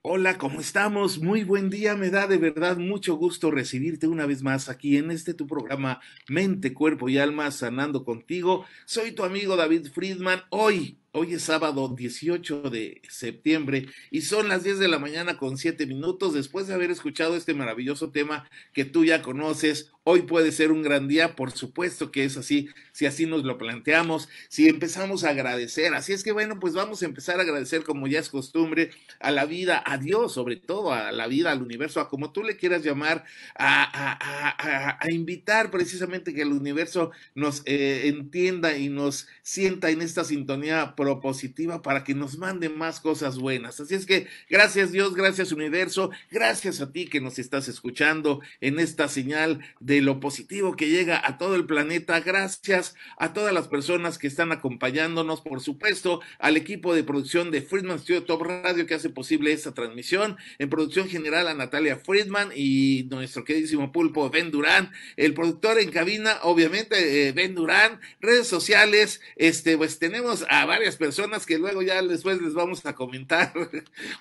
Hola, ¿cómo estamos? Muy buen día, me da de verdad mucho gusto recibirte una vez más aquí en este tu programa Mente, Cuerpo y Alma Sanando Contigo. Soy tu amigo David Friedman. Hoy es sábado 18 de septiembre y son las 10 de la mañana con 7 minutos después de haber escuchado este maravilloso tema que tú ya conoces. Hoy puede ser un gran día, por supuesto que es así, si así nos lo planteamos, si empezamos a agradecer. Así es que bueno, pues vamos a empezar a agradecer como ya es costumbre a la vida, a Dios, sobre todo a la vida, al universo, a como tú le quieras llamar, a invitar precisamente que el universo nos entienda y nos sienta en esta sintonía propositiva para que nos mande más cosas buenas. Así es que gracias Dios, gracias universo, gracias a ti que nos estás escuchando en esta señal de lo positivo que llega a todo el planeta. Gracias a todas las personas que están acompañándonos, por supuesto, al equipo de producción de Friedman Studio Top Radio que hace posible esta transmisión. En producción general a Natalia Friedman y nuestro queridísimo pulpo Ben Durán. El productor en cabina, obviamente, Ben Durán. Redes sociales, pues tenemos a varias personas que luego ya después les vamos a comentar,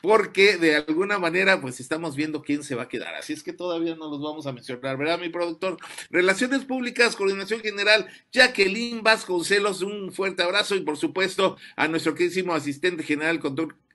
porque de alguna manera, pues estamos viendo quién se va a quedar. Así es que todavía no los vamos a mencionar, ¿verdad, mi productor? Relaciones Públicas, Coordinación General, Jacqueline Vasconcelos, un fuerte abrazo y por supuesto a nuestro queridísimo asistente general,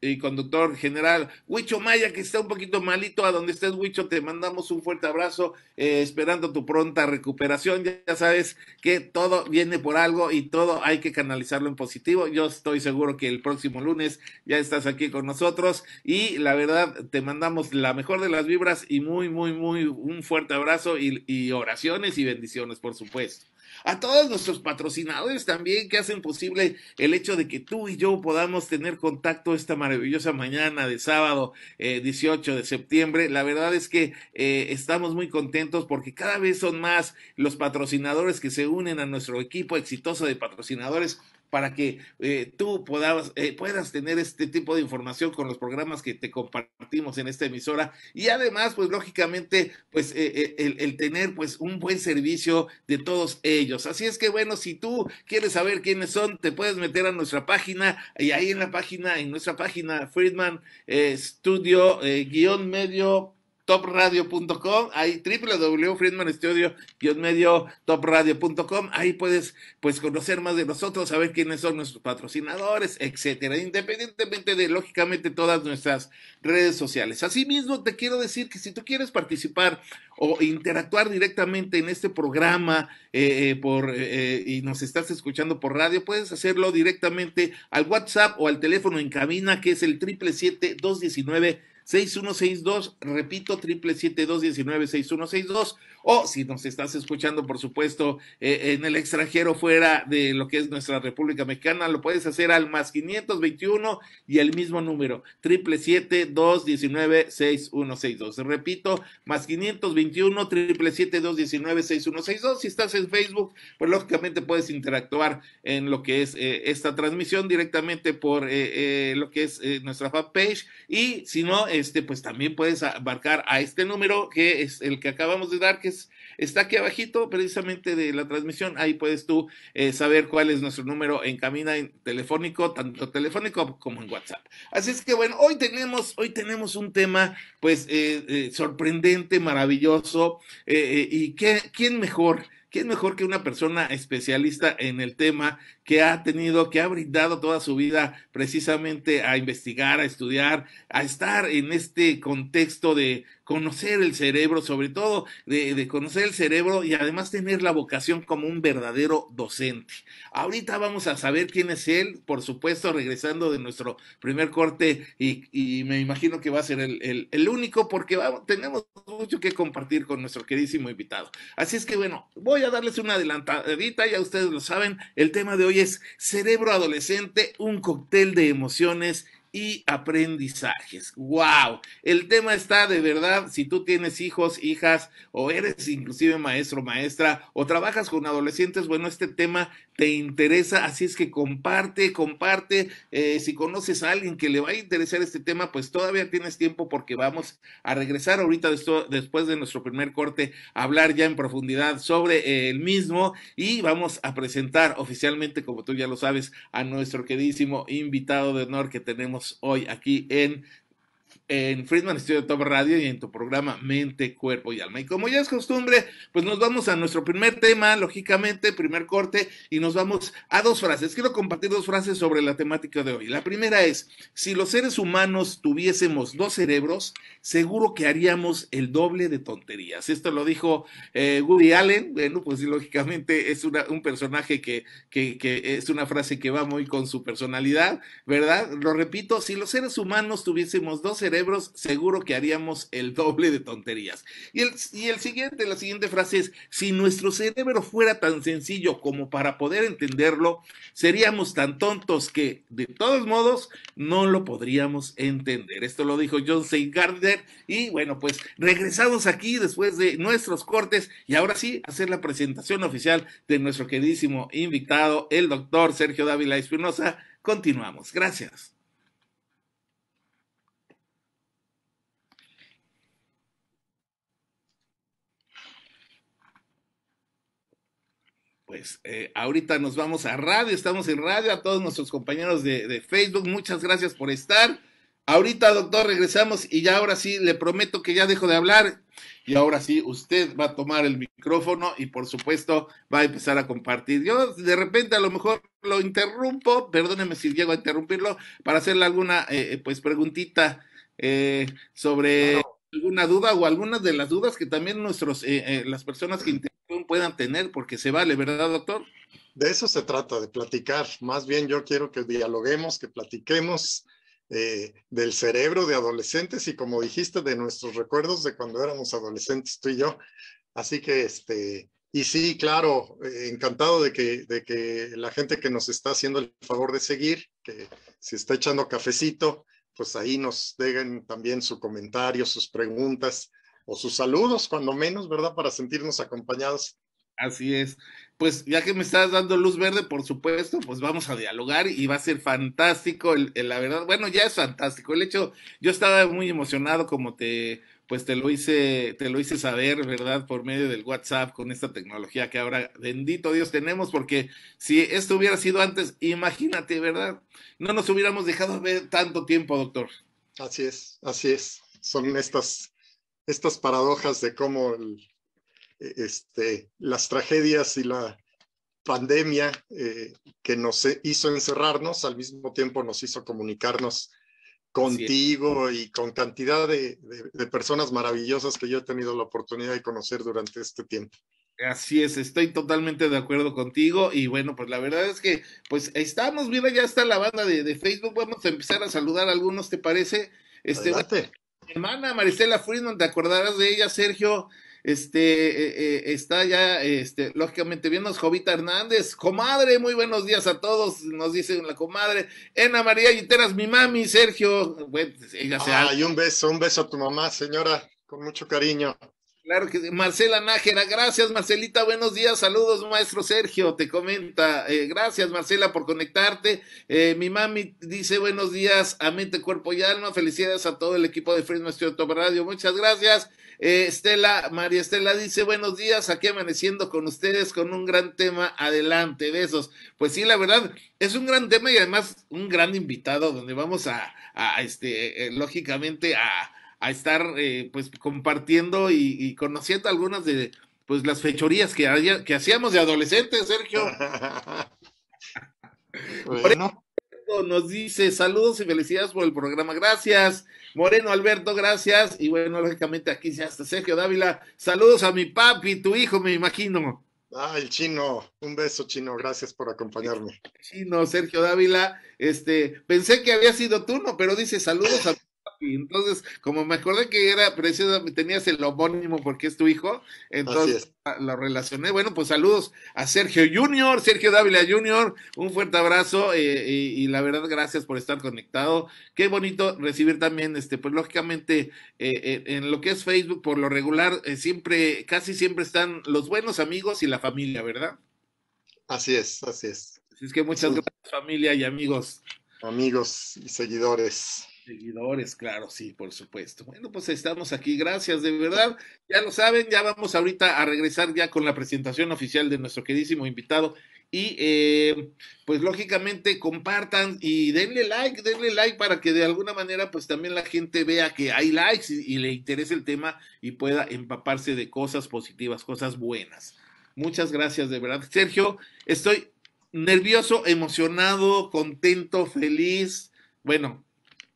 y conductor general Huicho Maya, que está un poquito malito. A donde estés, Huicho, te mandamos un fuerte abrazo, esperando tu pronta recuperación. Ya sabes que todo viene por algo y todo hay que canalizarlo en positivo. Yo estoy seguro que el próximo lunes ya estás aquí con nosotros y la verdad te mandamos la mejor de las vibras y muy un fuerte abrazo y oraciones y bendiciones, por supuesto. A todos nuestros patrocinadores también que hacen posible el hecho de que tú y yo podamos tener contacto esta maravillosa mañana de sábado 18 de septiembre. La verdad es que estamos muy contentos porque cada vez son más los patrocinadores que se unen a nuestro equipo exitoso de patrocinadores para que puedas tener este tipo de información con los programas que te compartimos en esta emisora y además, pues lógicamente, pues el tener pues un buen servicio de todos ellos. Así es que bueno, si tú quieres saber quiénes son, te puedes meter a nuestra página y ahí en nuestra página Friedman Studio guión medio topradio.com, ahí www.friedmanstudio-medio topradio.com, ahí puedes pues conocer más de nosotros, saber quiénes son nuestros patrocinadores, etcétera, independientemente de lógicamente todas nuestras redes sociales. Asimismo, te quiero decir que si tú quieres participar o interactuar directamente en este programa y nos estás escuchando por radio, puedes hacerlo directamente al WhatsApp o al teléfono en cabina, que es el 777-219-6162, repito, 777-219-6162, o si nos estás escuchando, por supuesto, en el extranjero, fuera de lo que es nuestra República Mexicana, lo puedes hacer al más 521 y el mismo número, 777-219-6162. Repito, más 521 777-219-6162. Si estás en Facebook, pues lógicamente puedes interactuar en lo que es esta transmisión directamente por lo que es nuestra fanpage, y si no, pues también puedes marcar a este número que es el que acabamos de dar, que está aquí abajito precisamente de la transmisión. Ahí puedes tú saber cuál es nuestro número en cabina telefónico, tanto telefónico como en WhatsApp. Así es que bueno, hoy tenemos un tema pues sorprendente, maravilloso, y ¿quién mejor? ¿Quién mejor que una persona especialista en el tema que ha brindado toda su vida precisamente a investigar, a estudiar, a estar en este contexto de conocer el cerebro, sobre todo de conocer el cerebro y además tener la vocación como un verdadero docente? Ahorita vamos a saber quién es él, por supuesto, regresando de nuestro primer corte, y me imagino que va a ser el único, porque tenemos mucho que compartir con nuestro queridísimo invitado. Así es que bueno, voy a darles una adelantadita, ya ustedes lo saben, el tema de hoy es cerebro adolescente, un cóctel de emociones y aprendizajes. ¡Wow! El tema está de verdad, si tú tienes hijos, hijas, o eres inclusive maestro, maestra, o trabajas con adolescentes, bueno, este tema te interesa, así es que comparte, si conoces a alguien que le va a interesar este tema, pues todavía tienes tiempo, porque vamos a regresar ahorita después de nuestro primer corte, a hablar ya en profundidad sobre el mismo, y vamos a presentar oficialmente, como tú ya lo sabes, a nuestro queridísimo invitado de honor que tenemos tenemos hoy aquí en Friedman Studio Top Radio y en tu programa Mente, Cuerpo y Alma. Y como ya es costumbre, pues nos vamos a nuestro primer tema, lógicamente, primer corte, y nos vamos a dos frases. Quiero compartir dos frases sobre la temática de hoy. La primera es, si los seres humanos tuviésemos dos cerebros, seguro que haríamos el doble de tonterías. Esto lo dijo Woody Allen. Bueno, pues lógicamente es un personaje que es una frase que va muy con su personalidad, ¿verdad? Lo repito, si los seres humanos tuviésemos dos cerebros, seguro que haríamos el doble de tonterías. La siguiente frase es, si nuestro cerebro fuera tan sencillo como para poder entenderlo, seríamos tan tontos que, de todos modos, no lo podríamos entender. Esto lo dijo John C. Gardner. Y bueno, pues regresamos aquí después de nuestros cortes y ahora sí, hacer la presentación oficial de nuestro queridísimo invitado, el doctor Sergio Dávila Espinosa. Continuamos. Gracias. Pues ahorita nos vamos a radio, estamos en radio, a todos nuestros compañeros de Facebook, muchas gracias por estar. Ahorita, doctor, regresamos y ya ahora sí, le prometo que ya dejo de hablar y ahora sí, usted va a tomar el micrófono y por supuesto va a empezar a compartir. Yo de repente a lo mejor lo interrumpo, perdóneme si llego a interrumpirlo, para hacerle alguna pues preguntita sobre Claro, alguna duda o algunas de las dudas que también las personas que interrumpen puedan tener, porque se vale, ¿verdad, doctor? de eso se trata, de platicar. Más bien yo quiero que dialoguemos, que platiquemos del cerebro de adolescentes y como dijiste, de nuestros recuerdos de cuando éramos adolescentes, tú y yo. Así que, y sí, claro, encantado de que la gente que nos está haciendo el favor de seguir, que si está echando cafecito, pues ahí nos dejen también su comentario, sus preguntas o sus saludos, cuando menos, ¿verdad? Para sentirnos acompañados. Así es. Pues ya que me estás dando luz verde, por supuesto, pues vamos a dialogar y va a ser fantástico, la verdad, bueno, ya es fantástico. El hecho, yo estaba muy emocionado como pues te lo hice saber, ¿verdad? Por medio del WhatsApp con esta tecnología que ahora, bendito Dios, tenemos, porque si esto hubiera sido antes, imagínate, ¿verdad? No nos hubiéramos dejado ver tanto tiempo, doctor. Así es, así es. Son estas paradojas de cómo las tragedias y la pandemia que nos hizo encerrarnos, al mismo tiempo nos hizo comunicarnos Así es. contigo y con cantidad de personas maravillosas que yo he tenido la oportunidad de conocer durante este tiempo. Así es, estoy totalmente de acuerdo contigo y bueno, pues la verdad es que pues estamos, mira, ya está la banda de Facebook, vamos a empezar a saludar a algunos, ¿te parece? Bueno, Adelante. mi hermana Marisela Friedman, te acordarás de ella, Sergio, está ya, lógicamente viendo Jovita Hernández, comadre, muy buenos días a todos, nos dice la comadre, Ena María Yiteras, mi mami, Sergio, bueno, pues, ella se ha. Ay, un beso a tu mamá, señora, con mucho cariño. Claro que sí. Marcela Nájera, gracias Marcelita, buenos días, saludos maestro Sergio, te comenta, gracias Marcela por conectarte, mi mami dice buenos días a mente, cuerpo y alma, felicidades a todo el equipo de Friedman Studio Top Radio, muchas gracias, María Estela dice buenos días, aquí amaneciendo con ustedes con un gran tema, adelante, besos, pues sí, la verdad, es un gran tema y además un gran invitado donde vamos lógicamente a estar pues compartiendo y conociendo algunas de pues las fechorías que hacíamos de adolescentes, Sergio. Bueno, Moreno nos dice saludos y felicidades por el programa, gracias. Moreno Alberto, gracias. Y bueno, lógicamente aquí ya está Sergio Dávila. Saludos a mi papi, tu hijo, me imagino. el chino, un beso chino, gracias por acompañarme. Sí, no, Sergio Dávila, pensé que había sido tú, no, pero dice saludos a y entonces, como me acordé que era precisamente, tenías el homónimo porque es tu hijo, Así entonces es. lo relacioné. Bueno, pues saludos a Sergio Junior, Sergio Dávila Junior, un fuerte abrazo y la verdad, gracias por estar conectado. Qué bonito recibir también, pues lógicamente, en lo que es Facebook, por lo regular, siempre, casi siempre están los buenos amigos y la familia, ¿verdad? Así es, así es. Así es que muchas Son gracias, familia y amigos. amigos y seguidores. Seguidores, claro, sí, por supuesto. Bueno, pues estamos aquí, gracias, de verdad. Ya lo saben, ya vamos ahorita a regresar ya con la presentación oficial de nuestro queridísimo invitado. y pues lógicamente compartan y denle like para que de alguna manera pues también la gente vea que hay likes y le interese el tema y pueda empaparse de cosas positivas, cosas buenas. Muchas gracias de verdad. Sergio, estoy nervioso, emocionado, contento, feliz. Bueno,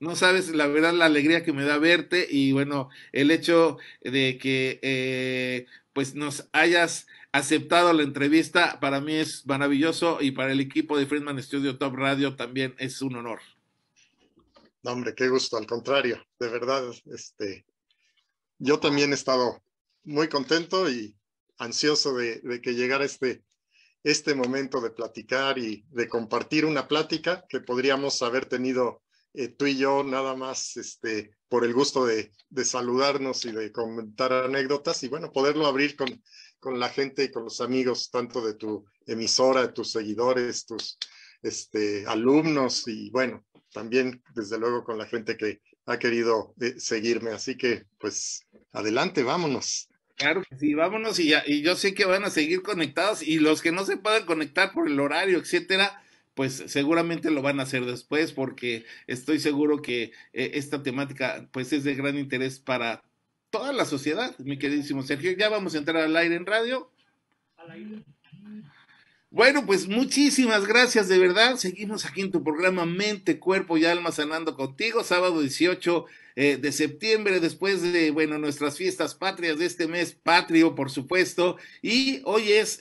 no sabes la verdad la alegría que me da verte y bueno, el hecho de que pues nos hayas aceptado la entrevista para mí es maravilloso y para el equipo de Friedman Studio Top Radio también es un honor. No, hombre, qué gusto, al contrario, de verdad, yo también he estado muy contento y ansioso de que llegara este momento de platicar y de compartir una plática que podríamos haber tenido tú y yo nada más por el gusto de saludarnos y de comentar anécdotas y bueno, poderlo abrir con la gente y con los amigos, tanto de tu emisora, de tus seguidores, tus alumnos y bueno, también desde luego con la gente que ha querido seguirme. Así que pues adelante, vámonos. Claro que sí, vámonos y yo sé que van a seguir conectados y los que no se puedan conectar por el horario, etcétera, pues seguramente lo van a hacer después porque estoy seguro que esta temática pues es de gran interés para toda la sociedad, mi queridísimo Sergio. Ya vamos a entrar al aire en radio. Al aire. Bueno, pues muchísimas gracias de verdad. Seguimos aquí en tu programa Mente, Cuerpo y Alma Sanando contigo, sábado 18 de septiembre, después de, bueno, nuestras fiestas patrias de este mes patrio, por supuesto. Y hoy es,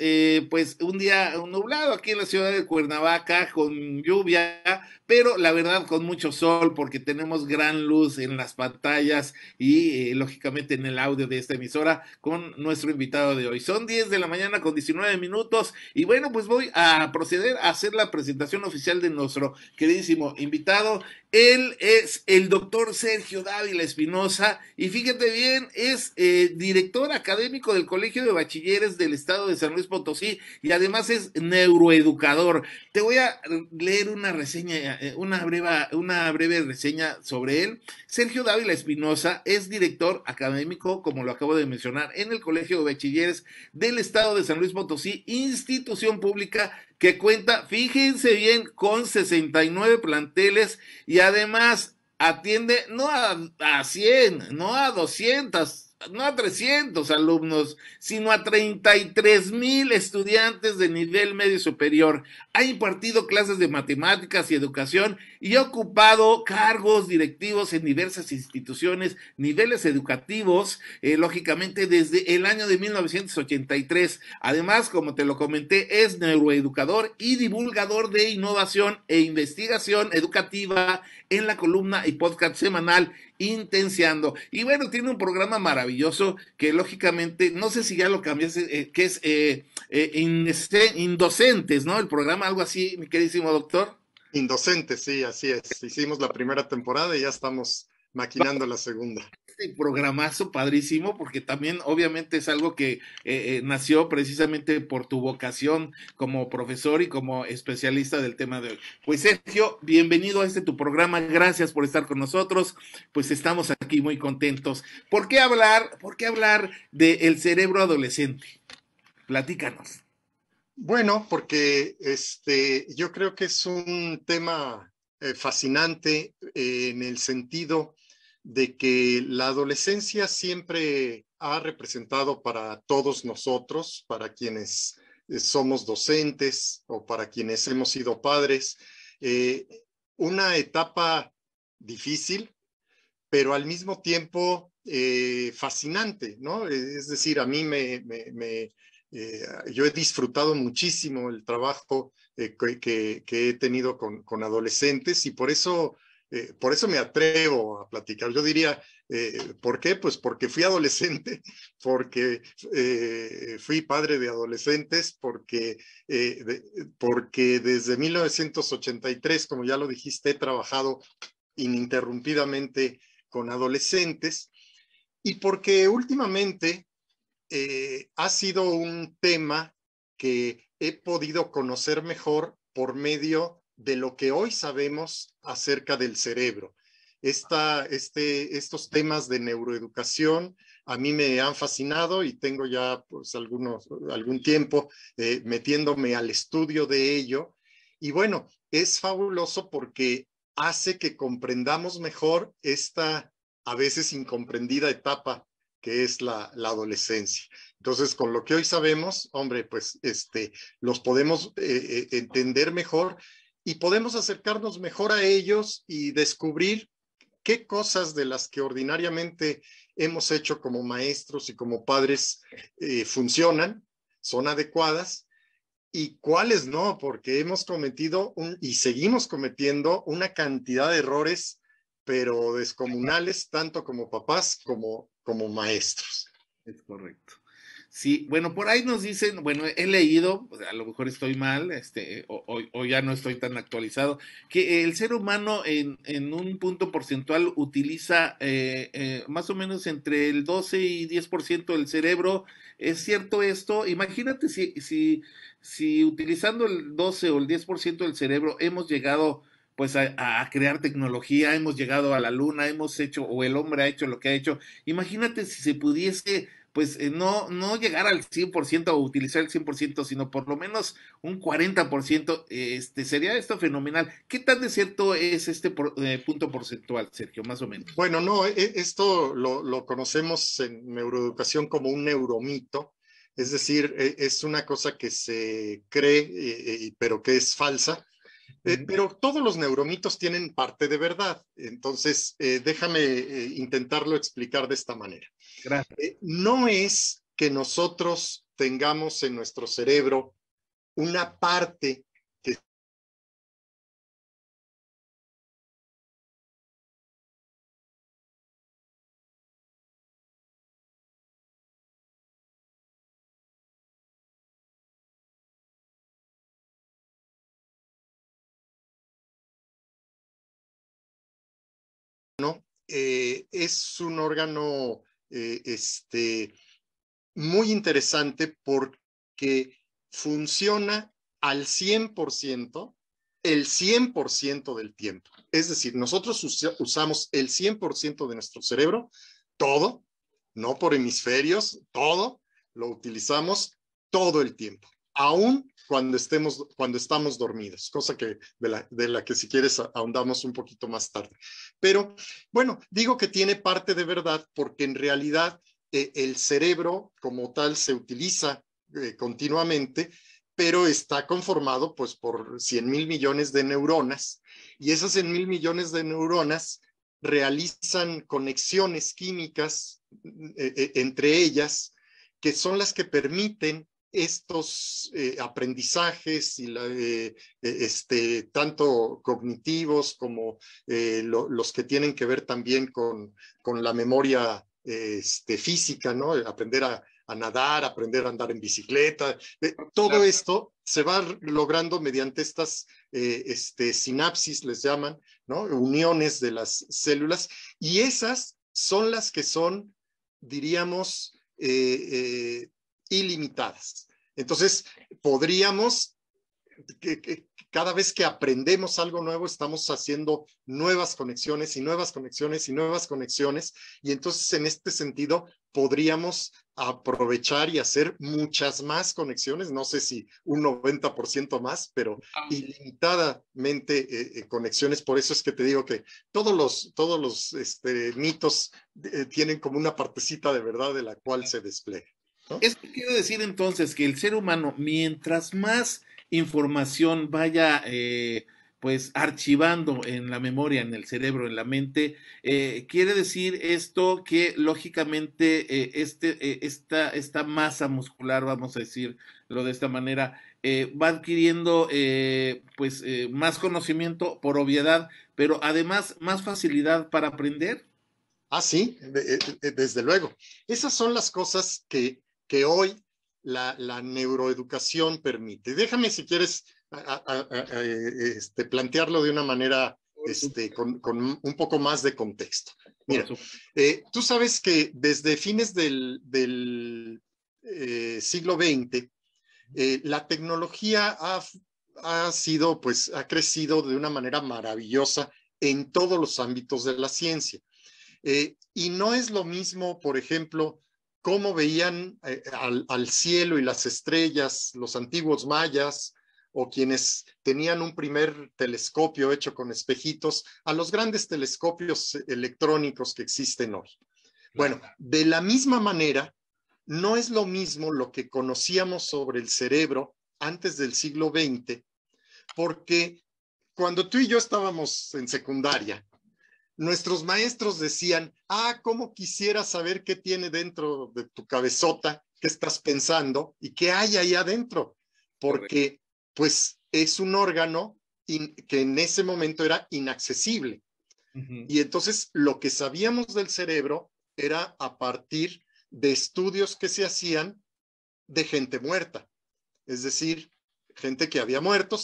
pues, un día nublado aquí en la ciudad de Cuernavaca, con lluvia, pero la verdad con mucho sol, porque tenemos gran luz en las pantallas y, lógicamente, en el audio de esta emisora con nuestro invitado de hoy. Son 10 de la mañana con 19 minutos y bueno, pues voy a proceder a hacer la presentación oficial de nuestro queridísimo invitado. Él es el doctor Sergio Dávila Espinosa y fíjate bien, es director académico del Colegio de Bachilleres del Estado de San Luis Potosí y además es neuroeducador. Te voy a leer una reseña, una breve reseña sobre él. Sergio Dávila Espinosa es director académico, como lo acabo de mencionar, en el Colegio de Bachilleres del Estado de San Luis Potosí, institución pública que cuenta, fíjense bien, con 69 planteles y además atiende no a 100, no a 200, no a 300 alumnos, sino a 33,000 estudiantes de nivel medio superior. Ha impartido clases de matemáticas y educación y ha ocupado cargos directivos en diversas instituciones, niveles educativos, lógicamente desde el año de 1983. Además, como te lo comenté, es neuroeducador y divulgador de innovación e investigación educativa en la columna y podcast semanal Intenciando. Y bueno, tiene un programa maravilloso que lógicamente, no sé si ya lo cambiaste, que es Indocentes, ¿no? El programa, algo así, mi queridísimo doctor. Indocente, sí, así es. Hicimos la primera temporada y ya estamos maquinando la segunda. Este programazo padrísimo, porque también obviamente es algo que nació precisamente por tu vocación como profesor y como especialista del tema de hoy. Pues Sergio, bienvenido a tu programa, gracias por estar con nosotros, pues estamos aquí muy contentos. Por qué hablar del cerebro adolescente? Platícanos. Bueno, porque yo creo que es un tema fascinante en el sentido de que la adolescencia siempre ha representado para todos nosotros, para quienes somos docentes o para quienes hemos sido padres, eh, una etapa difícil, pero al mismo tiempo fascinante, ¿no? Es decir, a mí yo he disfrutado muchísimo el trabajo que he tenido con adolescentes y por eso me atrevo a platicar. Yo diría, ¿por qué? Pues porque fui adolescente, porque fui padre de adolescentes, porque desde 1983, como ya lo dijiste, he trabajado ininterrumpidamente con adolescentes y porque últimamente ha sido un tema que he podido conocer mejor por medio de lo que hoy sabemos acerca del cerebro. Estos temas de neuroeducación a mí me han fascinado y tengo ya pues algún tiempo metiéndome al estudio de ello. Y bueno, es fabuloso porque hace que comprendamos mejor esta a veces incomprendida etapa que es la adolescencia. Entonces, con lo que hoy sabemos, hombre, pues los podemos entender mejor y podemos acercarnos mejor a ellos y descubrir qué cosas de las que ordinariamente hemos hecho como maestros y como padres funcionan, son adecuadas, y cuáles no, porque hemos cometido y seguimos cometiendo una cantidad de errores, pero descomunales, tanto como papás como maestros. Es correcto. Sí, bueno, por ahí nos dicen, bueno, he leído, a lo mejor estoy mal, o ya no estoy tan actualizado, que el ser humano en un punto porcentual utiliza más o menos entre el 12 y 10% del cerebro. ¿Es cierto esto? Imagínate si utilizando el 12 o el 10% del cerebro hemos llegado pues a crear tecnología, hemos llegado a la luna, hemos hecho, o el hombre ha hecho lo que ha hecho. Imagínate si se pudiese pues no llegar al 100% o utilizar el 100%, sino por lo menos un 40%, sería esto fenomenal. ¿Qué tan de cierto es punto porcentual, Sergio, más o menos? Bueno, no, esto lo conocemos en neuroeducación como un neuromito, es decir, es una cosa que se cree, pero que es falsa. Pero todos los neuromitos tienen parte de verdad. Entonces, déjame intentarlo explicar de esta manera. Gracias. No es que nosotros tengamos en nuestro cerebro una parte que es un órgano muy interesante porque funciona al 100% el 100% del tiempo. Es decir, nosotros usamos el 100% de nuestro cerebro, todo, no por hemisferios, todo, lo utilizamos todo el tiempo, aún cuando estamos dormidos, cosa que de la que si quieres ahondamos un poquito más tarde. Pero bueno, digo que tiene parte de verdad porque en realidad el cerebro como tal se utiliza continuamente, pero está conformado pues por 100,000 millones de neuronas, y esas 100,000 millones de neuronas realizan conexiones químicas entre ellas, que son las que permiten estos aprendizajes y tanto cognitivos como los que tienen que ver también con la memoria física, ¿no? Aprender a nadar, aprender a andar en bicicleta. Todo esto se va logrando mediante estas sinapsis, les llaman, ¿no? Uniones de las células, y esas son las que son, diríamos, ilimitadas. Entonces, podríamos que cada vez que aprendemos algo nuevo estamos haciendo nuevas conexiones y nuevas conexiones y nuevas conexiones, y entonces en este sentido podríamos aprovechar y hacer muchas más conexiones, no sé si un 90% más, pero ilimitadamente conexiones. Por eso es que te digo que todos los mitos tienen como una partecita de verdad de la cual se despliega, ¿no? Esto quiere decir entonces que el ser humano, mientras más información vaya pues archivando en la memoria, en el cerebro, en la mente, quiere decir esto que lógicamente esta masa muscular, vamos a decirlo de esta manera, va adquiriendo pues más conocimiento por obviedad, pero además más facilidad para aprender. Ah, sí, desde luego. Esas son las cosas que hoy la neuroeducación permite. Déjame, si quieres, plantearlo de una manera con un poco más de contexto. Mira, tú sabes que desde fines del siglo XX, la tecnología ha crecido de una manera maravillosa en todos los ámbitos de la ciencia. Y no es lo mismo, por ejemplo, cómo veían al cielo y las estrellas los antiguos mayas o quienes tenían un primer telescopio hecho con espejitos, a los grandes telescopios electrónicos que existen hoy. Claro. Bueno, de la misma manera, no es lo mismo lo que conocíamos sobre el cerebro antes del siglo XX, porque cuando tú y yo estábamos en secundaria, nuestros maestros decían, cómo quisiera saber qué tiene dentro de tu cabezota, qué estás pensando y qué hay ahí adentro, Correcto. porque pues es un órgano que en ese momento era inaccesible. Ujú. Y entonces lo que sabíamos del cerebro era a partir de estudios que se hacían de gente muerta, es decir, gente que había muerto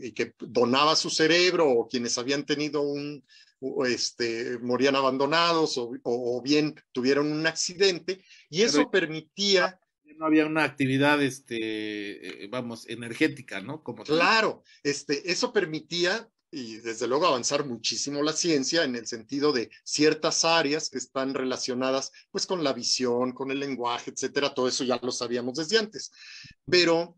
y que donaba su cerebro o quienes habían tenido morían abandonados o bien tuvieron un accidente y Pero eso permitía, no había una actividad, vamos, energética, ¿no? Como tú dices. claro, eso permitía y desde luego avanzar muchísimo la ciencia en el sentido de ciertas áreas que están relacionadas pues con la visión, con el lenguaje, etcétera, todo eso ya lo sabíamos desde antes. Pero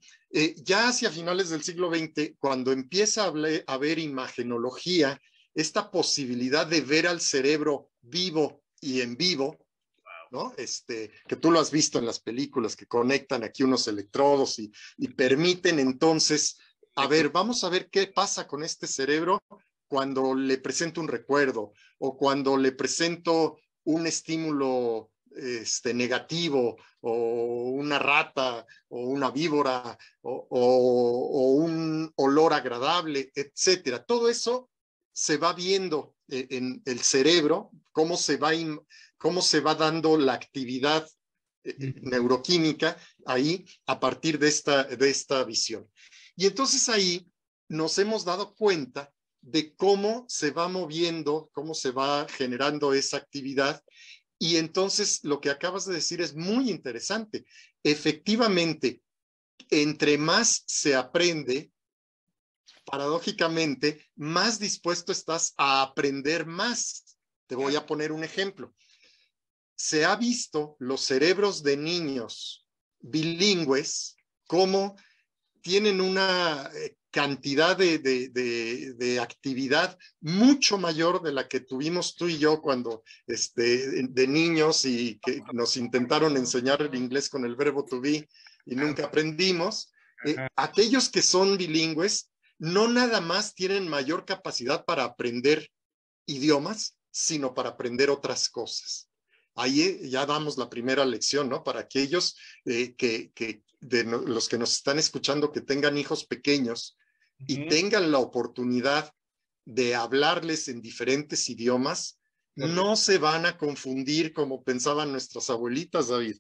ya hacia finales del siglo XX, cuando empieza a haber imagenología, esta posibilidad de ver al cerebro vivo y en vivo, ¿no? Que tú lo has visto en las películas que conectan aquí unos electrodos y permiten entonces, a ver, vamos a ver qué pasa con este cerebro cuando le presento un recuerdo o cuando le presento un estímulo negativo o una rata o una víbora o un olor agradable, etcétera. Todo eso se va viendo en el cerebro, cómo se va dando la actividad neuroquímica ahí a partir de esta visión. Y entonces ahí nos hemos dado cuenta de cómo se va moviendo, cómo se va generando esa actividad. Y entonces lo que acabas de decir es muy interesante. Efectivamente, entre más se aprende, paradójicamente, más dispuesto estás a aprender más. Te voy a poner un ejemplo. Se ha visto los cerebros de niños bilingües como tienen una cantidad de actividad mucho mayor de la que tuvimos tú y yo cuando de niños y que nos intentaron enseñar el inglés con el verbo to be y nunca aprendimos. Aquellos que son bilingües no nada más tienen mayor capacidad para aprender idiomas, sino para aprender otras cosas. Ahí ya damos la primera lección, ¿no? Para aquellos de los que nos están escuchando que tengan hijos pequeños y tengan la oportunidad de hablarles en diferentes idiomas, no se van a confundir como pensaban nuestras abuelitas, David,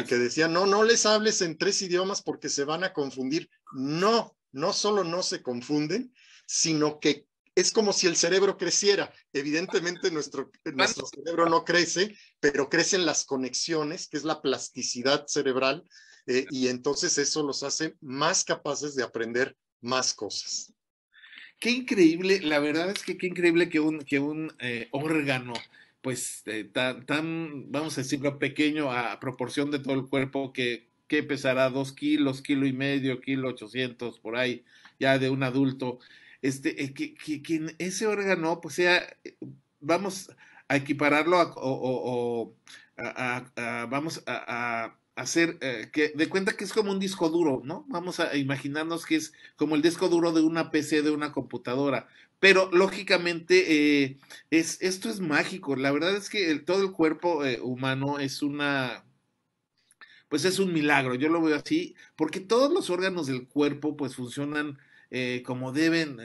que decían, no, no les hables en 3 idiomas porque se van a confundir. No, no solo no se confunden, sino que es como si el cerebro creciera. Evidentemente nuestro cerebro no crece, pero crecen las conexiones, que es la plasticidad cerebral, y entonces eso los hace más capaces de aprender más cosas. Qué increíble, la verdad es que qué increíble que un órgano, pues vamos a decirlo, pequeño a proporción de todo el cuerpo, que pesará 2 kilos, kilo y medio, kilo 800, por ahí, ya de un adulto, que ese órgano, pues sea, vamos a equipararlo vamos a hacer que de cuenta que es como un disco duro, ¿no? Vamos a imaginarnos que es como el disco duro de una PC, de una computadora. Pero lógicamente esto es mágico. La verdad es que todo el cuerpo humano es pues es un milagro. Yo lo veo así, porque todos los órganos del cuerpo pues funcionan como deben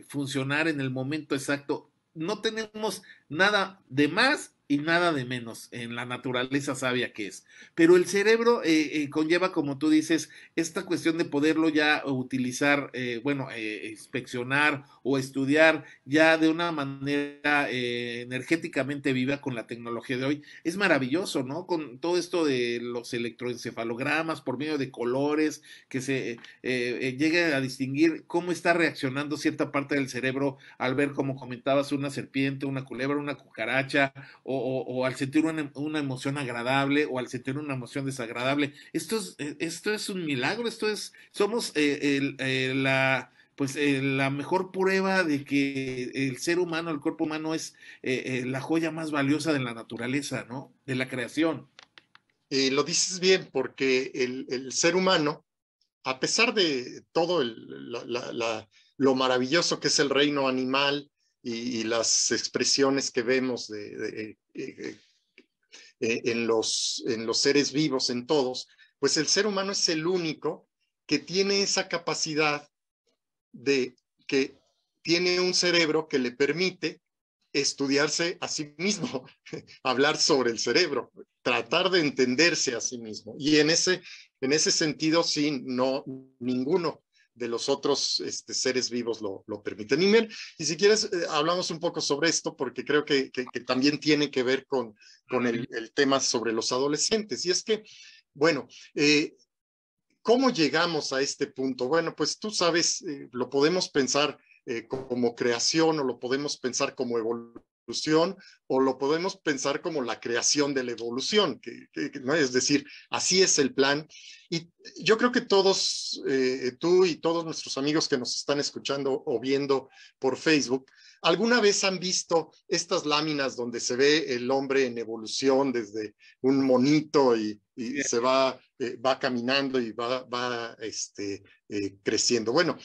funcionar en el momento exacto. No tenemos nada de más y nada de menos en la naturaleza sabia que es. Pero el cerebro conlleva, como tú dices, esta cuestión de poderlo ya utilizar, bueno, inspeccionar o estudiar ya de una manera energéticamente viva con la tecnología de hoy. Es maravilloso, ¿no? Con todo esto de los electroencefalogramas por medio de colores, que se llegue a distinguir cómo está reaccionando cierta parte del cerebro al ver, como comentabas, una serpiente, una culebra, una cucaracha, o al sentir una emoción agradable o al sentir una emoción desagradable. Esto es un milagro, somos la mejor prueba de que el ser humano, el cuerpo humano es la joya más valiosa de la naturaleza, ¿no? De la creación. Lo dices bien, porque el ser humano, a pesar de todo lo maravilloso que es el reino animal y las expresiones que vemos en los seres vivos, en todos, pues el ser humano es el único que tiene esa capacidad de que tiene un cerebro que le permite estudiarse a sí mismo, hablar sobre el cerebro, tratar de entenderse a sí mismo. Y en ese sentido, sí, no, ninguno de los otros seres vivos lo permiten. Y si quieres, hablamos un poco sobre esto, porque creo que también tiene que ver con el tema sobre los adolescentes. Y es que, bueno, ¿cómo llegamos a este punto? Bueno, pues tú sabes, lo podemos pensar como creación o lo podemos pensar como evolución o lo podemos pensar como la creación de la evolución, ¿no? Es decir, así es el plan. Y yo creo que todos, tú y todos nuestros amigos que nos están escuchando o viendo por Facebook, alguna vez han visto estas láminas donde se ve el hombre en evolución desde un monito y se va caminando y va creciendo. Bueno,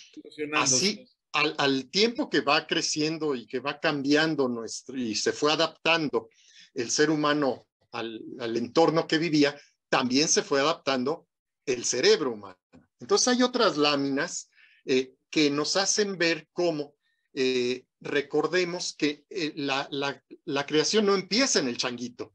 así al tiempo que va creciendo y que va cambiando y se fue adaptando el ser humano al entorno que vivía, también se fue adaptando el cerebro humano. Entonces hay otras láminas que nos hacen ver cómo recordemos que la creación no empieza en el changuito,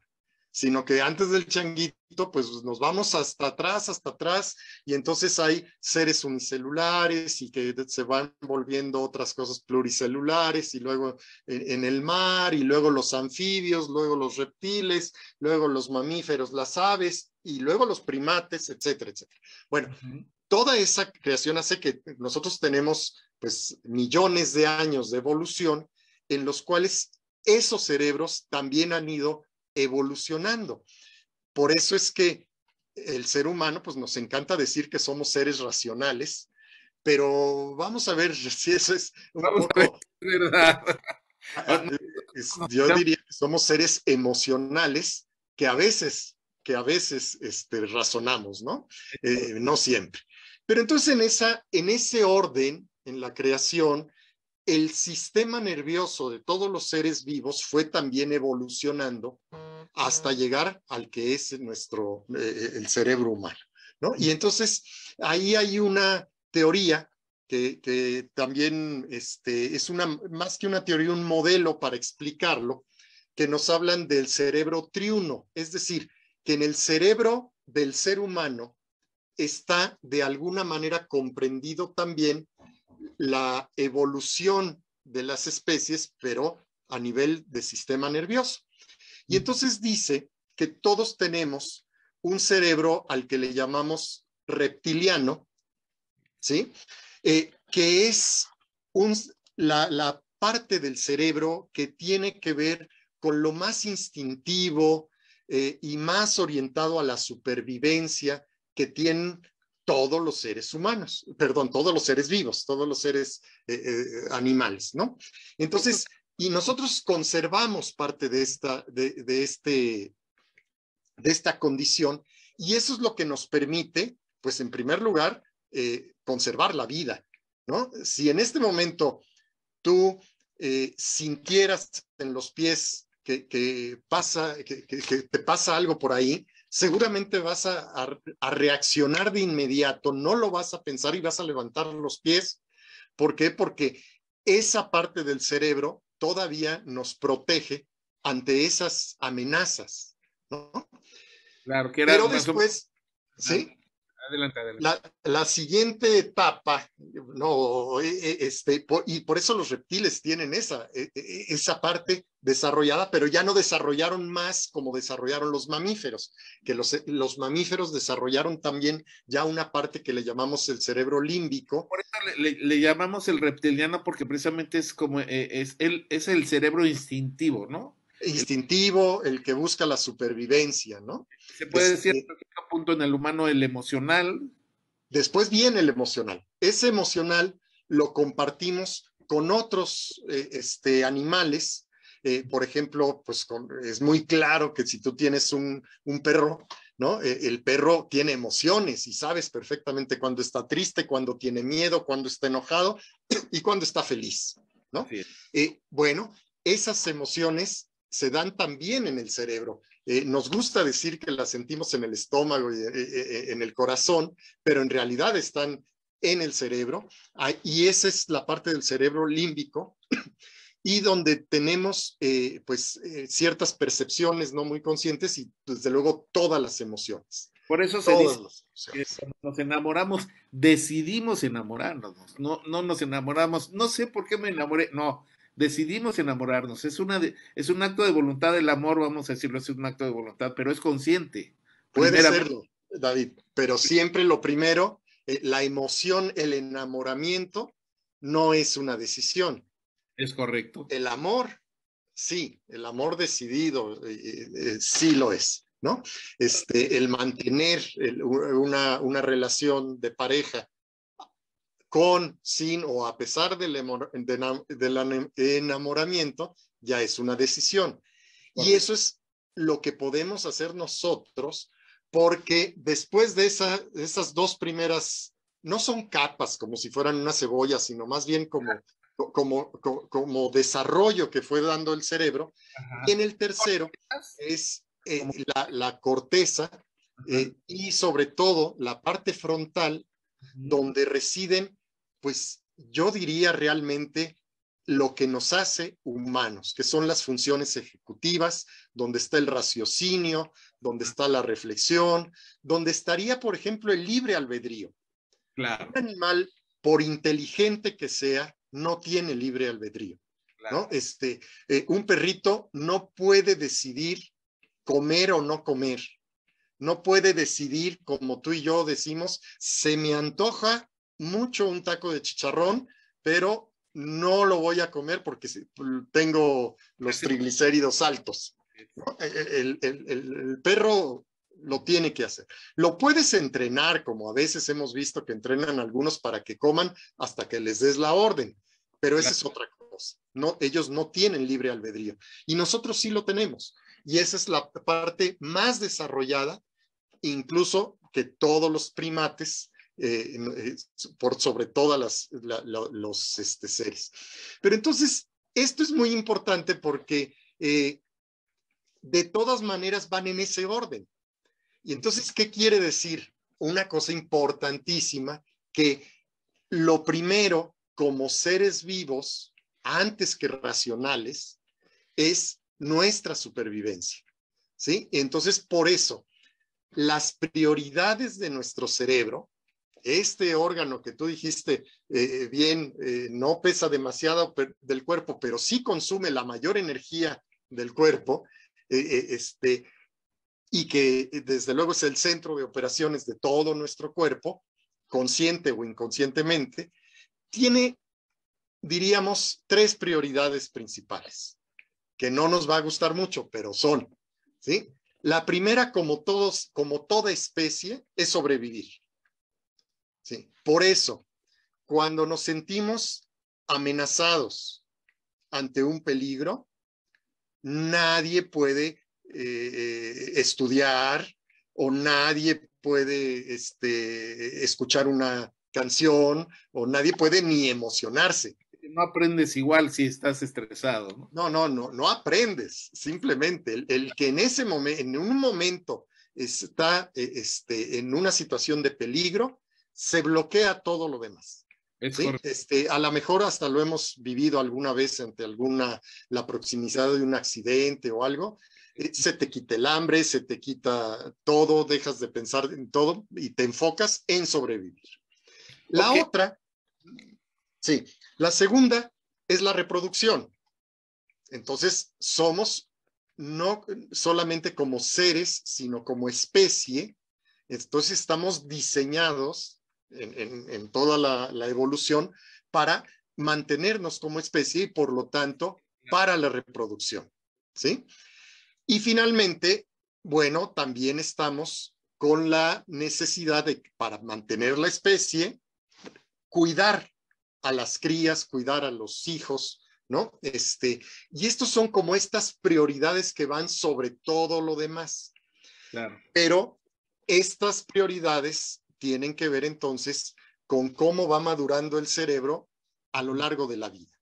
sino que antes del changuito, pues nos vamos hasta atrás, y entonces hay seres unicelulares y que se van volviendo otras cosas pluricelulares, y luego en el mar, y luego los anfibios, luego los reptiles, luego los mamíferos, las aves, y luego los primates, etcétera, etcétera. Bueno, toda esa creación hace que nosotros tenemos pues millones de años de evolución en los cuales esos cerebros también han ido evolucionando. Por eso es que el ser humano, pues nos encanta decir que somos seres racionales, pero vamos a ver si eso es un poco... ¿Verdad? Yo diría que somos seres emocionales que a veces razonamos, ¿no? No siempre. Pero entonces en ese orden, en la creación, el sistema nervioso de todos los seres vivos fue también evolucionando hasta llegar al que es el cerebro humano, ¿no? Y entonces ahí hay una teoría que también es más que una teoría, un modelo para explicarlo, que nos hablan del cerebro triuno, es decir, que en el cerebro del ser humano está de alguna manera comprendido también la evolución de las especies, pero a nivel de sistema nervioso. Y entonces dice que todos tenemos un cerebro al que le llamamos reptiliano, ¿sí? Que es la parte del cerebro que tiene que ver con lo más instintivo y más orientado a la supervivencia que tienen todos los seres humanos, perdón, todos los seres vivos, todos los seres animales, ¿no? Entonces, y nosotros conservamos parte de esta condición, y eso es lo que nos permite, pues en primer lugar, conservar la vida, ¿no? Si en este momento tú sintieras en los pies que te pasa algo por ahí, seguramente vas a reaccionar de inmediato, no lo vas a pensar y vas a levantar los pies. ¿Por qué? Porque esa parte del cerebro todavía nos protege ante esas amenazas, ¿no? Claro, que era Pero más después, ¿sí? Adelante, adelante. La siguiente etapa, no, y por eso los reptiles tienen esa parte desarrollada, pero ya no desarrollaron más como desarrollaron los mamíferos, que los mamíferos desarrollaron también ya una parte que le llamamos el cerebro límbico. Por eso le llamamos el reptiliano, porque precisamente es como es el cerebro instintivo, ¿no? instintivo, el que busca la supervivencia, ¿no? Se puede decir hasta cierto punto en el humano el emocional. Después viene el emocional. Ese emocional lo compartimos con otros animales. Por ejemplo, pues es muy claro que si tú tienes un perro, ¿no? El perro tiene emociones y sabes perfectamente cuando está triste, cuando tiene miedo, cuando está enojado y cuando está feliz, ¿no? Bueno, esas emociones se dan también en el cerebro. Nos gusta decir que las sentimos en el estómago y en el corazón, pero en realidad están en el cerebro, y esa es la parte del cerebro límbico, y donde tenemos ciertas percepciones no muy conscientes y desde luego todas las emociones. Por eso se Todas dice las que emociones. cuando nos enamoramos, decidimos enamorarnos, no nos enamoramos, no sé por qué me enamoré, no, decidimos enamorarnos, es un acto de voluntad el amor, vamos a decirlo, es un acto de voluntad, pero es consciente, Puede primeramente. serlo, David, pero siempre lo primero, la emoción, el enamoramiento, no es una decisión. Es correcto. El amor, sí, el amor decidido, sí lo es, ¿no? El mantener una relación de pareja con, sin o a pesar del enamoramiento, ya es una decisión. Y eso es lo que podemos hacer nosotros, porque después de esas dos primeras, no son capas como si fueran una cebolla, sino más bien como desarrollo que fue dando el cerebro. Y Ajá. en el tercero es la corteza, y sobre todo la parte frontal, donde residen, pues yo diría realmente lo que nos hace humanos, que son las funciones ejecutivas, donde está el raciocinio, donde está la reflexión, donde estaría, por ejemplo, el libre albedrío. Claro, Un animal, por inteligente que sea, no tiene libre albedrío, claro. ¿no? Un perrito no puede decidir comer o no comer. No puede decidir, como tú y yo decimos, se me antoja mucho un taco de chicharrón, pero no lo voy a comer porque tengo los triglicéridos altos. ¿No? El perro lo tiene que hacer. Lo puedes entrenar, como a veces hemos visto que entrenan algunos para que coman hasta que les des la orden, pero esa es otra cosa. No, ellos no tienen libre albedrío y nosotros sí lo tenemos. Y esa es la parte más desarrollada incluso que todos los primates, por sobre todas los seres. Pero entonces, esto es muy importante porque de todas maneras van en ese orden. Y entonces, ¿qué quiere decir? Una cosa importantísima, que lo primero, como seres vivos, antes que racionales, es nuestra supervivencia. ¿Sí? Entonces, por eso, las prioridades de nuestro cerebro, este órgano que tú dijiste bien, no pesa demasiado del cuerpo, pero sí consume la mayor energía del cuerpo, y que desde luego es el centro de operaciones de todo nuestro cuerpo, consciente o inconscientemente, tiene, diríamos, tres prioridades principales, que no nos va a gustar mucho, pero son, ¿sí? La primera, como toda especie, es sobrevivir. ¿Sí? Por eso, cuando nos sentimos amenazados ante un peligro, nadie puede estudiar o nadie puede escuchar una canción o nadie puede ni emocionarse. No aprendes igual si estás estresado, ¿no? No aprendes, simplemente el que en ese momento, en un momento está en una situación de peligro, se bloquea todo lo demás. Es ¿Sí? correcto. A lo mejor hasta lo hemos vivido alguna vez ante la proximidad de un accidente o algo, se te quita el hambre, se te quita todo, dejas de pensar en todo y te enfocas en sobrevivir. La Ok. otra, sí, la segunda es la reproducción. Entonces, somos no solamente como seres, sino como especie. Entonces, estamos diseñados en toda la evolución para mantenernos como especie y, por lo tanto, para la reproducción. ¿sí? Y finalmente, bueno, también estamos con la necesidad de, para mantener la especie, cuidar a las crías, cuidar a los hijos, ¿no? Y estos son como estas prioridades que van sobre todo lo demás. Claro. Pero estas prioridades tienen que ver entonces con cómo va madurando el cerebro a lo largo de la vida.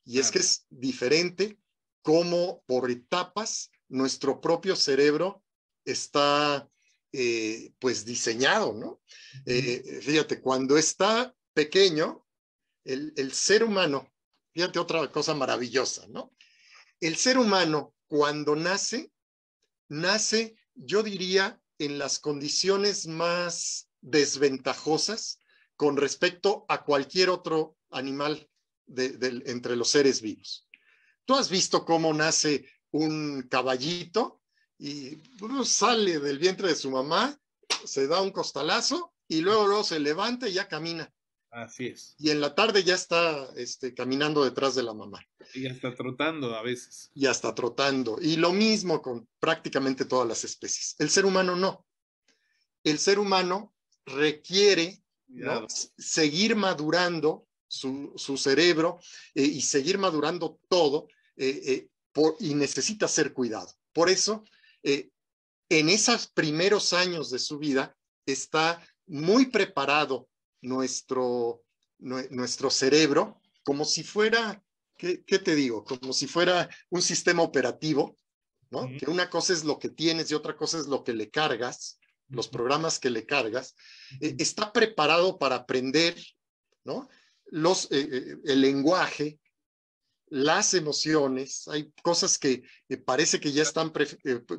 Y es que es diferente cómo por etapas nuestro propio cerebro está pues diseñado, ¿no? Fíjate, cuando está pequeño, el ser humano, fíjate otra cosa maravillosa, ¿no? El ser humano cuando nace, yo diría, en las condiciones más desventajosas con respecto a cualquier otro animal entre los seres vivos. Tú has visto cómo nace un caballito y sale del vientre de su mamá, se da un costalazo y luego se levanta y ya camina. Así es. Y en la tarde ya está caminando detrás de la mamá. Y ya está trotando a veces. Ya está trotando. Y lo mismo con prácticamente todas las especies. El ser humano no. El ser humano requiere, ¿no?, seguir madurando su cerebro y seguir madurando todo y necesita ser cuidado. Por eso, en esos primeros años de su vida está muy preparado nuestro cerebro como si fuera, ¿qué te digo? Como si fuera un sistema operativo, ¿no? Que una cosa es lo que tienes y otra cosa es lo que le cargas, los programas que le cargas. Está preparado para aprender, ¿no?, el lenguaje, las emociones. Hay cosas que parece que ya están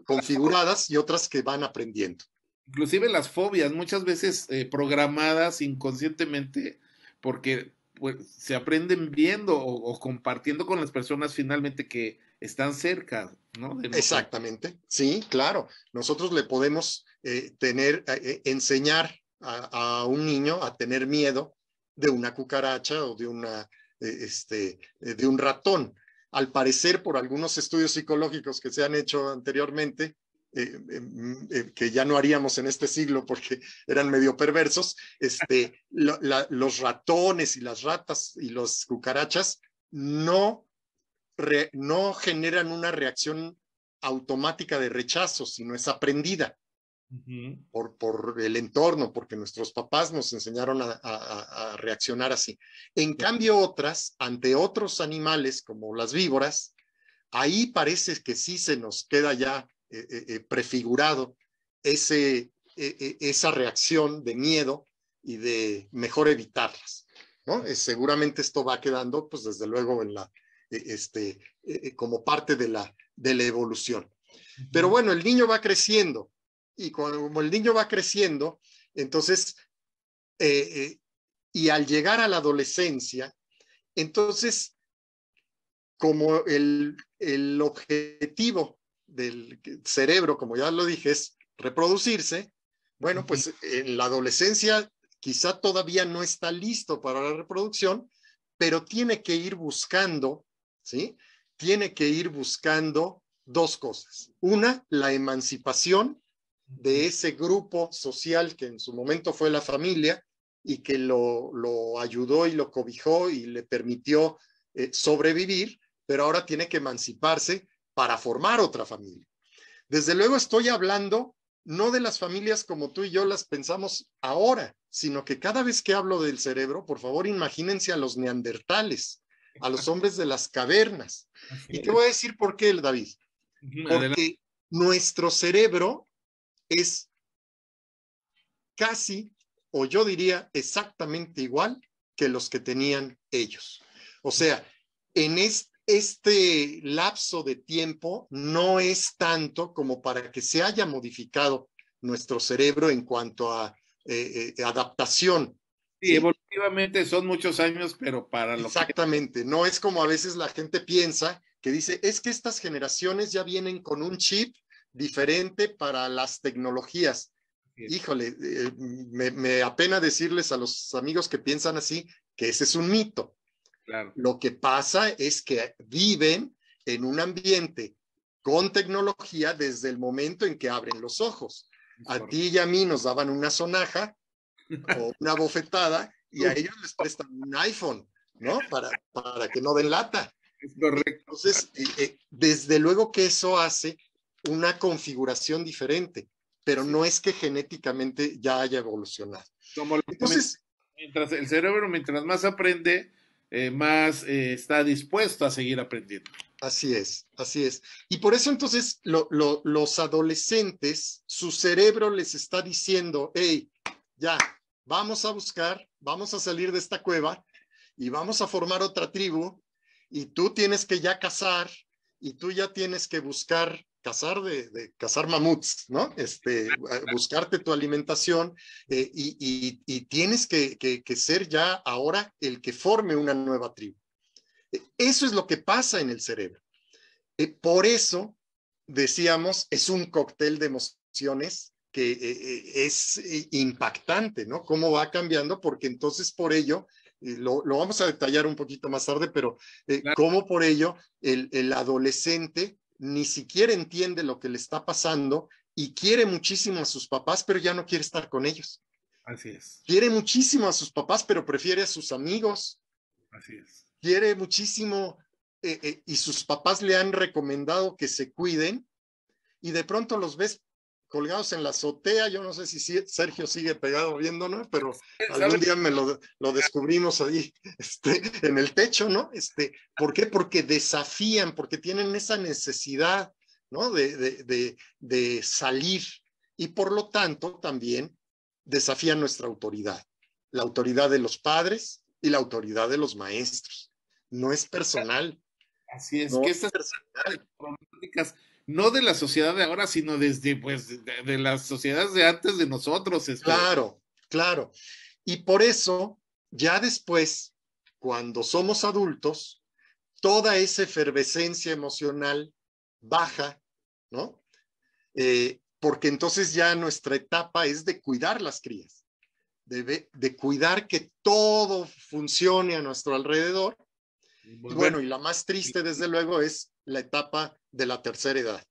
configuradas y otras que van aprendiendo. Inclusive las fobias, muchas veces programadas inconscientemente, porque pues, se aprenden viendo o compartiendo con las personas finalmente que están cerca, ¿no?, de nosotros. Exactamente, sí, claro. Nosotros le podemos enseñar a un niño a tener miedo de una cucaracha o de un ratón. Al parecer, por algunos estudios psicológicos que se han hecho anteriormente, que ya no haríamos en este siglo porque eran medio perversos, los ratones y las ratas y las cucarachas no generan una reacción automática de rechazo, sino es aprendida por el entorno, porque nuestros papás nos enseñaron a reaccionar así. En cambio, otras, ante otros animales como las víboras, ahí parece que sí se nos queda ya prefigurado esa reacción de miedo y de mejor evitarlas, ¿no? Seguramente esto va quedando, pues desde luego, en como parte de la evolución. Pero bueno, el niño va creciendo y como el niño va creciendo, entonces, y al llegar a la adolescencia, entonces, como el objetivo del cerebro, como ya lo dije, es reproducirse, bueno, pues en la adolescencia quizá todavía no está listo para la reproducción, pero tiene que ir buscando, ¿sí? Tiene que ir buscando dos cosas. Una, la emancipación de ese grupo social que en su momento fue la familia y que lo ayudó y lo cobijó y le permitió sobrevivir, pero ahora tiene que emanciparse para formar otra familia. Desde luego estoy hablando no de las familias como tú y yo las pensamos ahora, sino que cada vez que hablo del cerebro, por favor, imagínense a los neandertales, a los hombres de las cavernas. Y te voy a decir por qué, David. Porque nuestro cerebro es casi, o yo diría exactamente igual que los que tenían ellos. O sea, en este lapso de tiempo no es tanto como para que se haya modificado nuestro cerebro en cuanto a adaptación. Sí, evolutivamente son muchos años, pero para lo Exactamente, no es como a veces la gente piensa, que dice, es que estas generaciones ya vienen con un chip diferente para las tecnologías. Híjole, me apena decirles a los amigos que piensan así que ese es un mito. Claro. Lo que pasa es que viven en un ambiente con tecnología desde el momento en que abren los ojos. A ti y a mí nos daban una sonaja o una bofetada y a ellos les prestan un iPhone, ¿no? Para que no den lata. Es correcto. Entonces, desde luego que eso hace una configuración diferente, pero no es que genéticamente ya haya evolucionado. Como lo Entonces, mientras el cerebro, mientras más aprende, más está dispuesto a seguir aprendiendo. así es, así es. Y por eso entonces los adolescentes, su cerebro les está diciendo, hey, ya, vamos a buscar, vamos a salir de esta cueva y vamos a formar otra tribu y tú tienes que ya cazar y tú ya tienes que buscar cazar mamuts, ¿no? Buscarte tu alimentación y tienes que ser ya ahora el que forme una nueva tribu. Eso es lo que pasa en el cerebro. Por eso, decíamos, es un cóctel de emociones que es impactante, ¿no? Cómo va cambiando, porque entonces por ello, lo vamos a detallar un poquito más tarde, pero Claro. cómo por ello el adolescente ni siquiera entiende lo que le está pasando y quiere muchísimo a sus papás, pero ya no quiere estar con ellos. Así es. Quiere muchísimo a sus papás, pero prefiere a sus amigos. Así es. Quiere muchísimo y sus papás le han recomendado que se cuiden y de pronto los ves colgados en la azotea. Yo no sé si Sergio sigue pegado viéndonos, pero algún día lo descubrimos ahí en el techo, ¿no? ¿Por qué? Porque desafían, porque tienen esa necesidad, ¿no? De salir y por lo tanto también desafían nuestra autoridad, la autoridad de los padres y la autoridad de los maestros. No es personal. Así es, No que es estas personal. problemáticas no de la sociedad de ahora, sino desde pues de las sociedades de antes de nosotros. Claro, claro. Y por eso, ya después, cuando somos adultos, toda esa efervescencia emocional baja, ¿no? Porque entonces ya nuestra etapa es de cuidar las crías, de cuidar que todo funcione a nuestro alrededor. Y bueno, y la más triste, desde luego, es la etapa de la tercera edad,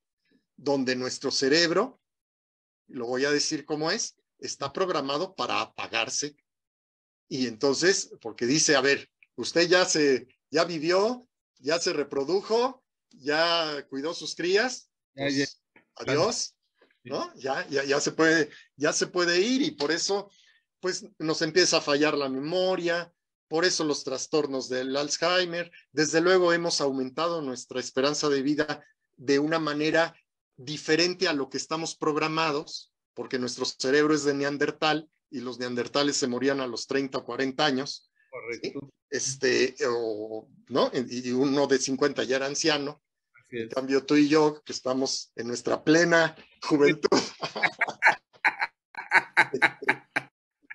donde nuestro cerebro, lo voy a decir como es, está programado para apagarse. Y entonces, porque dice, a ver, usted ya vivió, ya se reprodujo, ya cuidó sus crías, pues adiós, ¿no? Ya se puede ir y por eso, pues nos empieza a fallar la memoria. Por eso los trastornos del Alzheimer. Desde luego hemos aumentado nuestra esperanza de vida de una manera diferente a lo que estamos programados, porque nuestro cerebro es de neandertal y los neandertales se morían a los 30 o 40 años. Correcto. ¿Sí? ¿No? Y uno de 50 ya era anciano. En cambio, tú y yo, que estamos en nuestra plena juventud,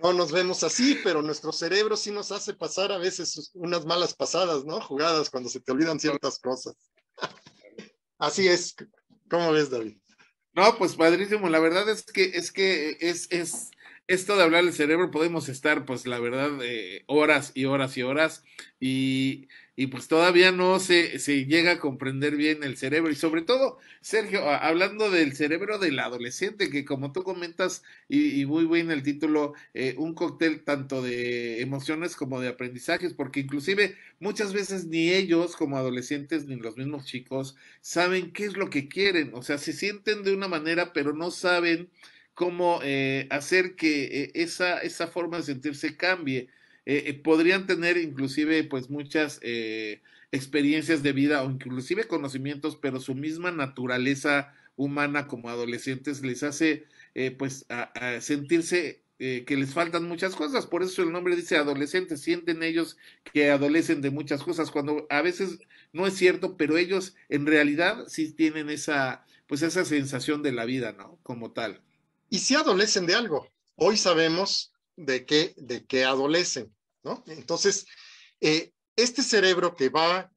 no nos vemos así, pero nuestro cerebro sí nos hace pasar a veces unas malas pasadas, ¿no? Jugadas cuando se te olvidan ciertas cosas. Así es. ¿Cómo ves, David? No, pues padrísimo. La verdad es que es esto de hablar del cerebro, podemos estar, pues la verdad, horas y horas y horas, y pues todavía no se llega a comprender bien el cerebro. Y sobre todo, Sergio, hablando del cerebro del adolescente, que como tú comentas, y muy bien el título, un cóctel tanto de emociones como de aprendizajes, porque inclusive muchas veces ni ellos como adolescentes, ni los mismos chicos, saben qué es lo que quieren. O sea, se sienten de una manera, pero no saben cómo hacer que esa forma de sentirse cambie. Podrían tener inclusive pues muchas experiencias de vida o inclusive conocimientos, pero su misma naturaleza humana como adolescentes les hace pues a sentirse que les faltan muchas cosas. Por eso el nombre dice adolescentes, sienten ellos que adolecen de muchas cosas, cuando a veces no es cierto, pero ellos en realidad sí tienen pues esa sensación de la vida, ¿no? Como tal. Y si adolecen de algo, hoy sabemos de qué adolecen, ¿no? Entonces, este cerebro que va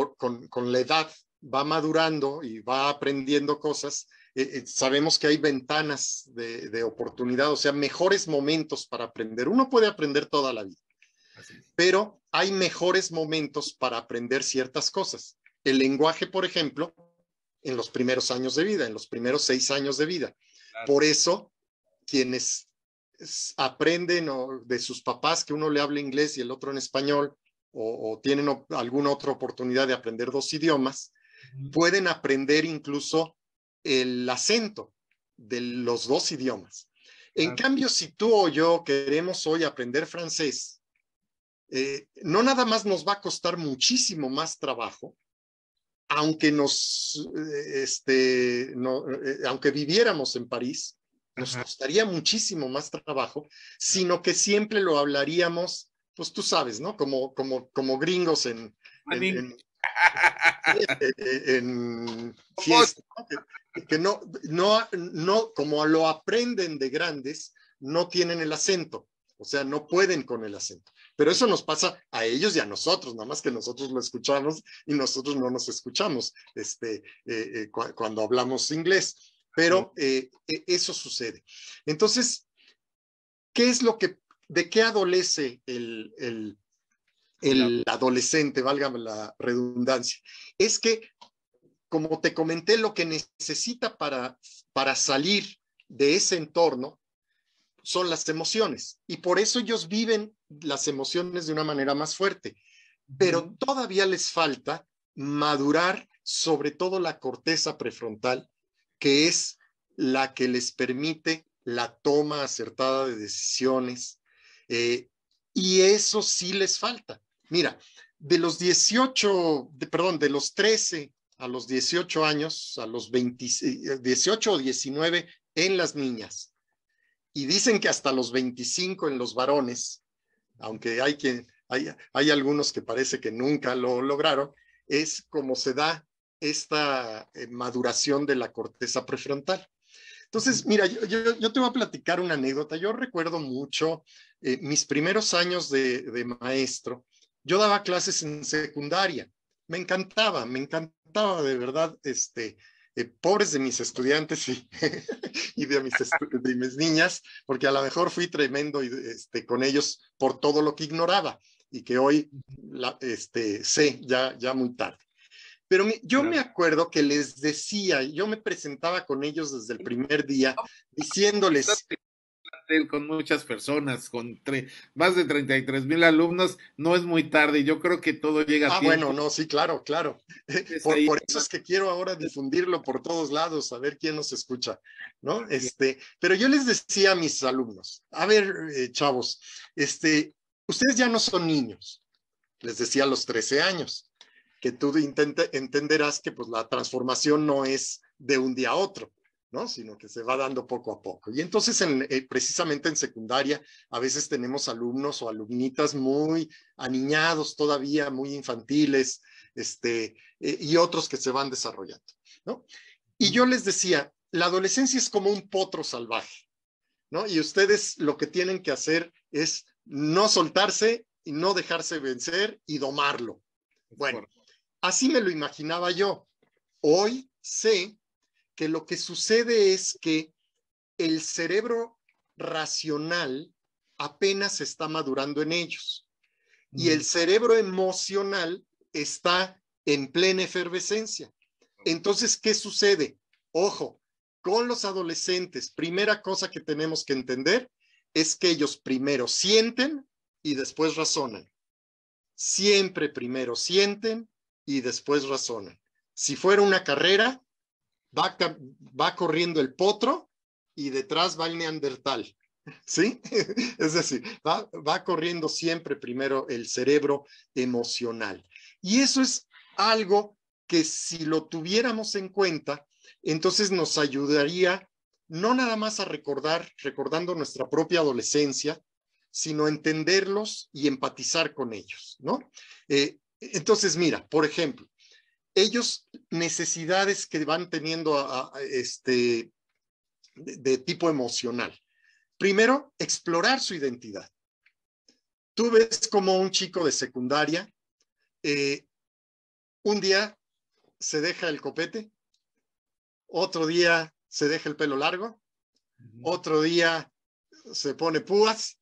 con la edad, va madurando y va aprendiendo cosas, sabemos que hay ventanas de oportunidad, o sea, mejores momentos para aprender. Uno puede aprender toda la vida, pero hay mejores momentos para aprender ciertas cosas. El lenguaje, por ejemplo, en los primeros años de vida, en los primeros 6 años de vida. Claro. Por eso, quienes aprenden de sus papás que uno le habla inglés y el otro en español, o tienen alguna otra oportunidad de aprender 2 idiomas, pueden aprender incluso el acento de los 2 idiomas. En cambio, si tú o yo queremos hoy aprender francés, no nada más nos va a costar muchísimo más trabajo, aunque aunque viviéramos en París, nos costaría muchísimo más trabajo, sino que siempre lo hablaríamos, pues tú sabes, ¿no? Como gringos en fiesta, que no, como lo aprenden de grandes, no tienen el acento, o sea, no pueden con el acento. Pero eso nos pasa a ellos y a nosotros, nada más que nosotros lo escuchamos y nosotros no nos escuchamos cuando hablamos inglés. Pero eso sucede. Entonces, ¿de qué adolece el adolescente, válgame la redundancia? Es que, como te comenté, lo que necesita para salir de ese entorno son las emociones. Y por eso ellos viven las emociones de una manera más fuerte. Pero todavía les falta madurar, sobre todo la corteza prefrontal, que es la que les permite la toma acertada de decisiones. Y eso sí les falta. Mira, de los 13 a los 18 años, a los 18 o 19 en las niñas, y dicen que hasta los 25 en los varones, aunque hay algunos que parece que nunca lo lograron, es como se da esta maduración de la corteza prefrontal. Entonces, mira, yo te voy a platicar una anécdota. Yo recuerdo mucho mis primeros años de maestro. Yo daba clases en secundaria. Me encantaba de verdad, pobres de mis estudiantes y de mis niñas, porque a lo mejor fui tremendo con ellos por todo lo que ignoraba y que hoy sé ya muy tarde. Pero yo me acuerdo que les decía, yo me presentaba con ellos desde el primer día, diciéndoles... Con muchas personas, con más de 33,000 alumnos, no es muy tarde. Yo creo que todo llega a tiempo. Bueno, no, sí, claro. Por eso es que quiero ahora difundirlo por todos lados, a ver quién nos escucha, ¿no? Pero yo les decía a mis alumnos, a ver, chavos, ustedes ya no son niños, les decía a los 13 años, que tú entenderás que pues la transformación no es de un día a otro, ¿no? Sino que se va dando poco a poco. Y entonces, precisamente en secundaria, a veces tenemos alumnos o alumnitas muy aniñados todavía, muy infantiles, y otros que se van desarrollando, ¿no? Y yo les decía, la adolescencia es como un potro salvaje, ¿no? Y ustedes lo que tienen que hacer es no soltarse y no dejarse vencer y domarlo. Bueno, así me lo imaginaba yo. Hoy sé que lo que sucede es que el cerebro racional apenas está madurando en ellos y el cerebro emocional está en plena efervescencia. Entonces, ¿qué sucede? Ojo, con los adolescentes, primera cosa que tenemos que entender es que ellos primero sienten y después razonan. Siempre primero sienten y después razonan. Si fuera una carrera, va corriendo el potro y detrás va el neandertal, ¿sí? Es decir, va corriendo siempre primero el cerebro emocional. Y eso es algo que si lo tuviéramos en cuenta, entonces nos ayudaría no nada más a recordando nuestra propia adolescencia, sino entenderlos y empatizar con ellos, ¿no? Entonces, mira, por ejemplo, ellos necesidades que van teniendo de tipo emocional. Primero, explorar su identidad. Tú ves como un chico de secundaria, un día se deja el copete, otro día se deja el pelo largo, otro día se pone púas,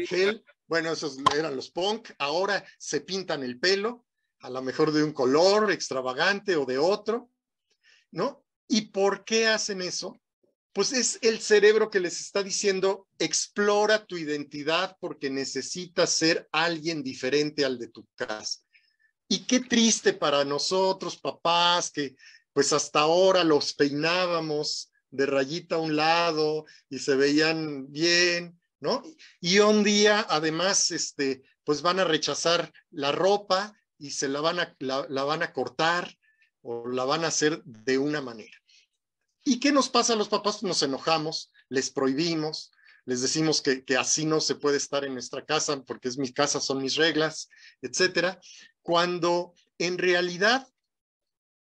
gel, bueno, esos eran los punk, ahora se pintan el pelo, a lo mejor de un color extravagante o de otro, ¿no? ¿Y por qué hacen eso? Pues es el cerebro que les está diciendo, explora tu identidad porque necesitas ser alguien diferente al de tu casa. Y qué triste para nosotros, papás, que pues hasta ahora los peinábamos de rayita a un lado y se veían bien, ¿no? Y un día, además, pues van a rechazar la ropa y se la van a cortar o la van a hacer de una manera. ¿Y qué nos pasa a los papás? Nos enojamos, les prohibimos, les decimos que así no se puede estar en nuestra casa porque es mi casa, son mis reglas, etcétera. Cuando en realidad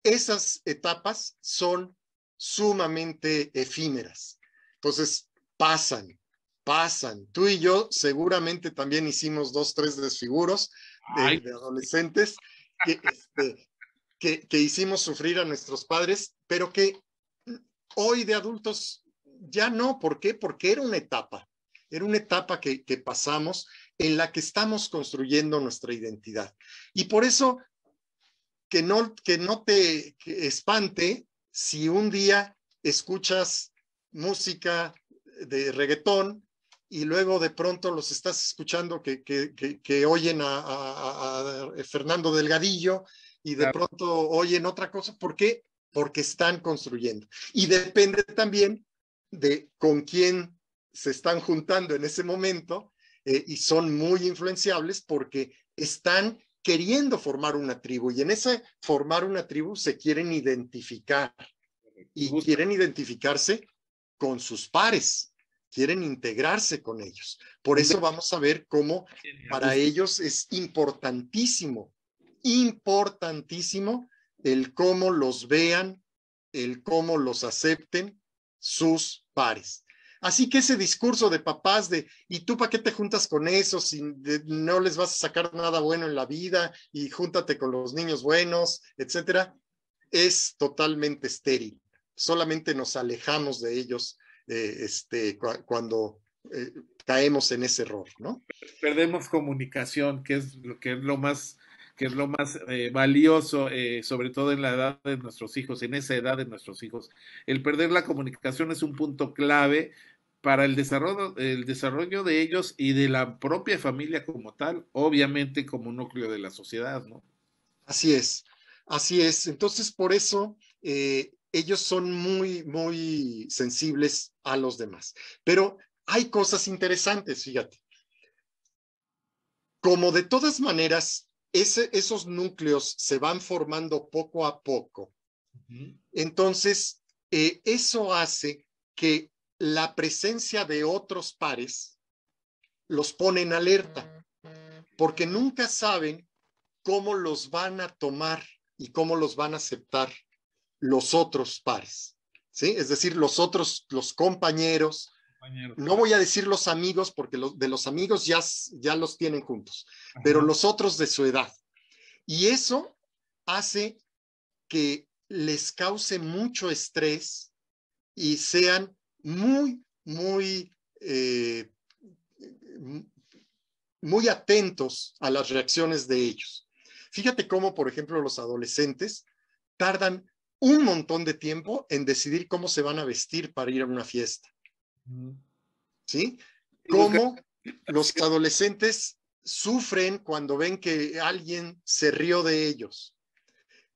esas etapas son sumamente efímeras. Entonces, pasan. Tú y yo seguramente también hicimos 2, 3 desfiguros de adolescentes que hicimos sufrir a nuestros padres, pero que hoy de adultos ya no. ¿Por qué? Porque era una etapa que pasamos en la que estamos construyendo nuestra identidad. Y por eso que no te espante si un día escuchas música de reggaetón y luego de pronto los estás escuchando que oyen a Fernando Delgadillo y de pronto oyen otra cosa. ¿Por qué? Porque están construyendo. Y depende también de con quién se están juntando en ese momento, y son muy influenciables porque están queriendo formar una tribu, y en ese formar una tribu se quieren identificar y quieren identificarse con sus pares, quieren integrarse con ellos. Por eso vamos a ver cómo para ellos es importantísimo el cómo los vean, el cómo los acepten sus pares. Así que ese discurso de papás de, ¿y tú para qué te juntas con eso si no les vas a sacar nada bueno en la vida y júntate con los niños buenos, etcétera? Es totalmente estéril. Solamente nos alejamos de ellos cuando caemos en ese error, ¿no? Perdemos comunicación, que es lo más valioso, sobre todo en la edad de nuestros hijos, en esa edad de nuestros hijos. El perder la comunicación es un punto clave para el desarrollo de ellos y de la propia familia como tal, obviamente como núcleo de la sociedad, ¿no? Así es, así es. Entonces, por eso ellos son muy, muy sensibles a los demás. Pero hay cosas interesantes, fíjate. Como de todas maneras, esos núcleos se van formando poco a poco, entonces eso hace que la presencia de otros pares los pone en alerta, porque nunca saben cómo los van a tomar y cómo los van a aceptar los otros pares, ¿sí? Es decir, los compañeros. No voy a decir los amigos, porque de los amigos ya los tienen juntos, pero los otros de su edad. Y eso hace que les cause mucho estrés y sean muy, muy, muy atentos a las reacciones de ellos. Fíjate cómo, por ejemplo, los adolescentes tardan un montón de tiempo en decidir cómo se van a vestir para ir a una fiesta. ¿Sí? Cómo los adolescentes sufren cuando ven que alguien se rió de ellos.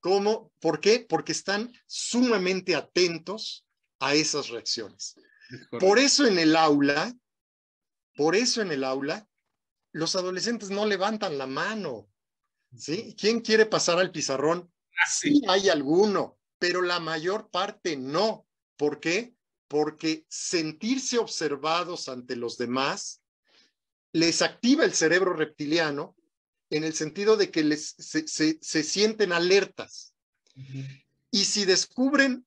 ¿Cómo? ¿Por qué? Porque están sumamente atentos a esas reacciones. Por eso en el aula, los adolescentes no levantan la mano. ¿Sí? ¿Quién quiere pasar al pizarrón? Sí hay alguno, pero la mayor parte no. ¿Por qué? Porque sentirse observados ante los demás les activa el cerebro reptiliano en el sentido de que se sienten alertas. Y si descubren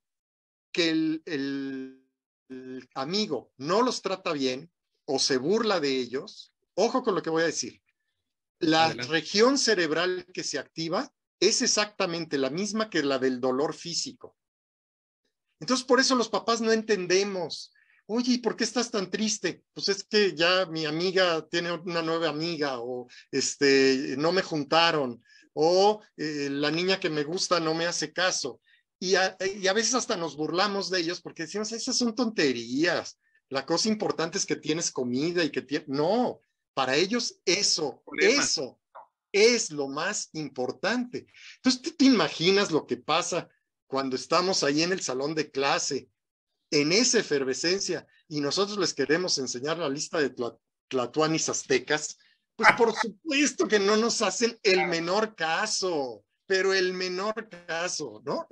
que el amigo no los trata bien o se burla de ellos, ojo con lo que voy a decir. La región cerebral que se activa es exactamente la misma que la del dolor físico. Entonces, por eso los papás no entendemos. Oye, ¿y por qué estás tan triste? Pues es que ya mi amiga tiene una nueva amiga, o no me juntaron, o la niña que me gusta no me hace caso. y a veces hasta nos burlamos de ellos porque decimos, esas son tonterías. La cosa importante es que tienes comida y que tienes... No, para ellos eso es lo más importante. Entonces, ¿tú te imaginas lo que pasa cuando estamos ahí en el salón de clase, en esa efervescencia, y nosotros les queremos enseñar la lista de tlatoanis aztecas? Pues por supuesto que no nos hacen el menor caso, pero el menor caso, ¿no?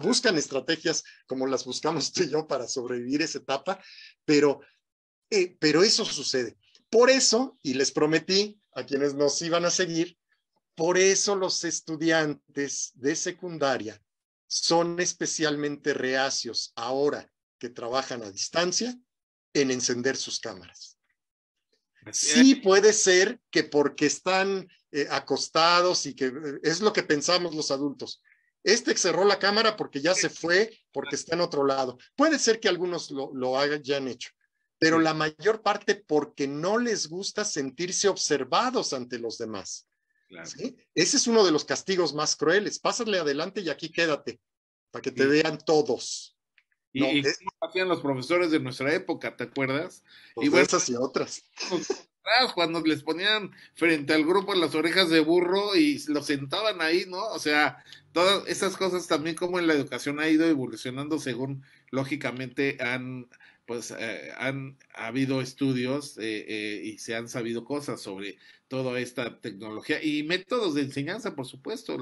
Buscan estrategias como las buscamos tú y yo para sobrevivir esa etapa, pero eso sucede. Por eso, y les prometí a quienes nos iban a seguir, por eso los estudiantes de secundaria son especialmente reacios ahora que trabajan a distancia en encender sus cámaras. Sí puede ser que porque están acostados y que es lo que pensamos los adultos. Cerró la cámara porque ya se fue, porque está en otro lado. Puede ser que algunos lo hayan hecho, pero la mayor parte porque no les gusta sentirse observados ante los demás. Claro. ¿Sí? Ese es uno de los castigos más crueles. Pásale adelante y aquí quédate, para que te vean todos. Y, no, y como hacían los profesores de nuestra época, ¿te acuerdas? Pues y bueno, esas y otras. Cuando les ponían frente al grupo las orejas de burro y los sentaban ahí, ¿no? O sea, todas esas cosas también como en la educación ha ido evolucionando según, lógicamente, han habido estudios y se han sabido cosas sobre toda esta tecnología y métodos de enseñanza, por supuesto,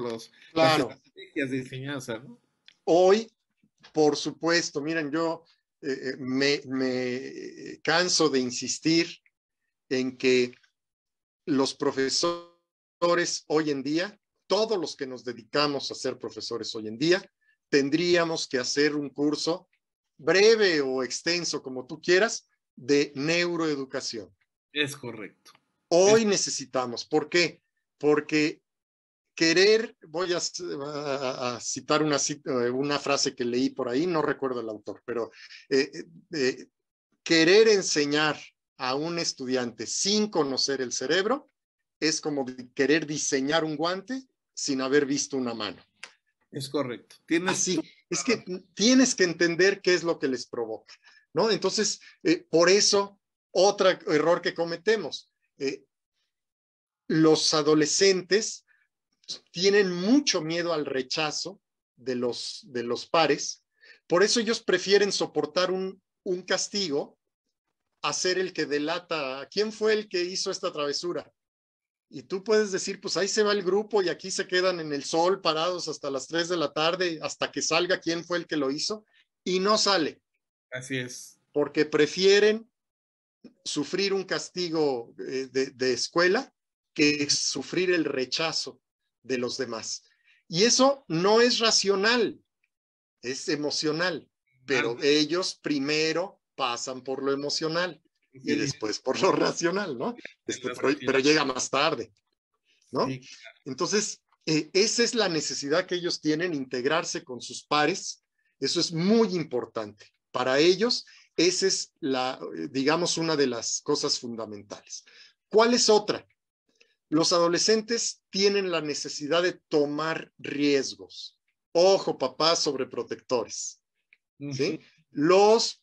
claro. las estrategias de enseñanza, ¿no? Hoy, por supuesto, miren, yo me canso de insistir en que los profesores hoy en día, todos los que nos dedicamos a ser profesores hoy en día, tendríamos que hacer un curso breve o extenso, como tú quieras, de neuroeducación. Es correcto. Hoy necesitamos. ¿Por qué? Porque querer, voy a citar una frase que leí por ahí, no recuerdo el autor, pero querer enseñar a un estudiante sin conocer el cerebro es como querer diseñar un guante sin haber visto una mano. Es correcto. Así, es que tienes que entender qué es lo que les provoca, ¿no? Entonces, por eso, otro error que cometemos, los adolescentes tienen mucho miedo al rechazo de los pares, por eso ellos prefieren soportar un castigo a ser el que delata quién fue el que hizo esta travesura. Y tú puedes decir, pues ahí se va el grupo y aquí se quedan en el sol parados hasta las 3 de la tarde, hasta que salga quién fue el que lo hizo, y no sale. Así es. Porque prefieren sufrir un castigo de escuela que sufrir el rechazo de los demás. Y eso no es racional, es emocional, pero ellos primero pasan por lo emocional y después por lo racional, ¿no? Pero llega más tarde, ¿no? Sí. Entonces, esa es la necesidad que ellos tienen, integrarse con sus pares. Eso es muy importante. Para ellos, esa es digamos, una de las cosas fundamentales. ¿Cuál es otra? Los adolescentes tienen la necesidad de tomar riesgos. Ojo, papás sobreprotectores. ¿Sí? Los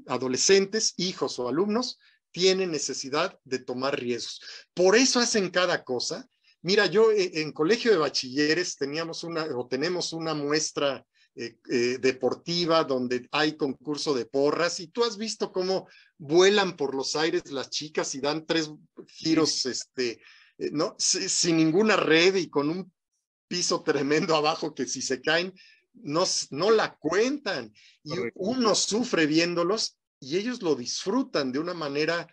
adolescentes, hijos o alumnos, tienen necesidad de tomar riesgos. Por eso hacen cada cosa. Mira, yo en colegio de bachilleres tenemos una muestra deportiva donde hay concurso de porras y tú has visto cómo vuelan por los aires las chicas y dan 3 giros ¿no? sin ninguna red y con un piso tremendo abajo que si se caen no la cuentan y correcto. Uno sufre viéndolos y ellos lo disfrutan de una manera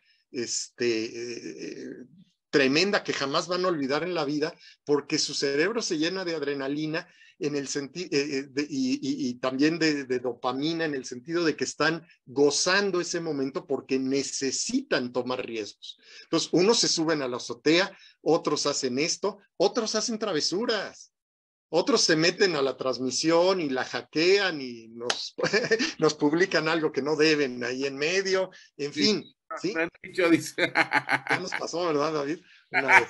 tremenda que jamás van a olvidar en la vida porque su cerebro se llena de adrenalina en el sentido y también de dopamina en el sentido de que están gozando ese momento porque necesitan tomar riesgos. Entonces, unos se suben a la azotea, otros hacen esto, otros hacen travesuras. Otros se meten a la transmisión y la hackean y nos publican algo que no deben ahí en medio. En fin. ¿Sí? Ya nos pasó, ¿verdad, David? Una vez.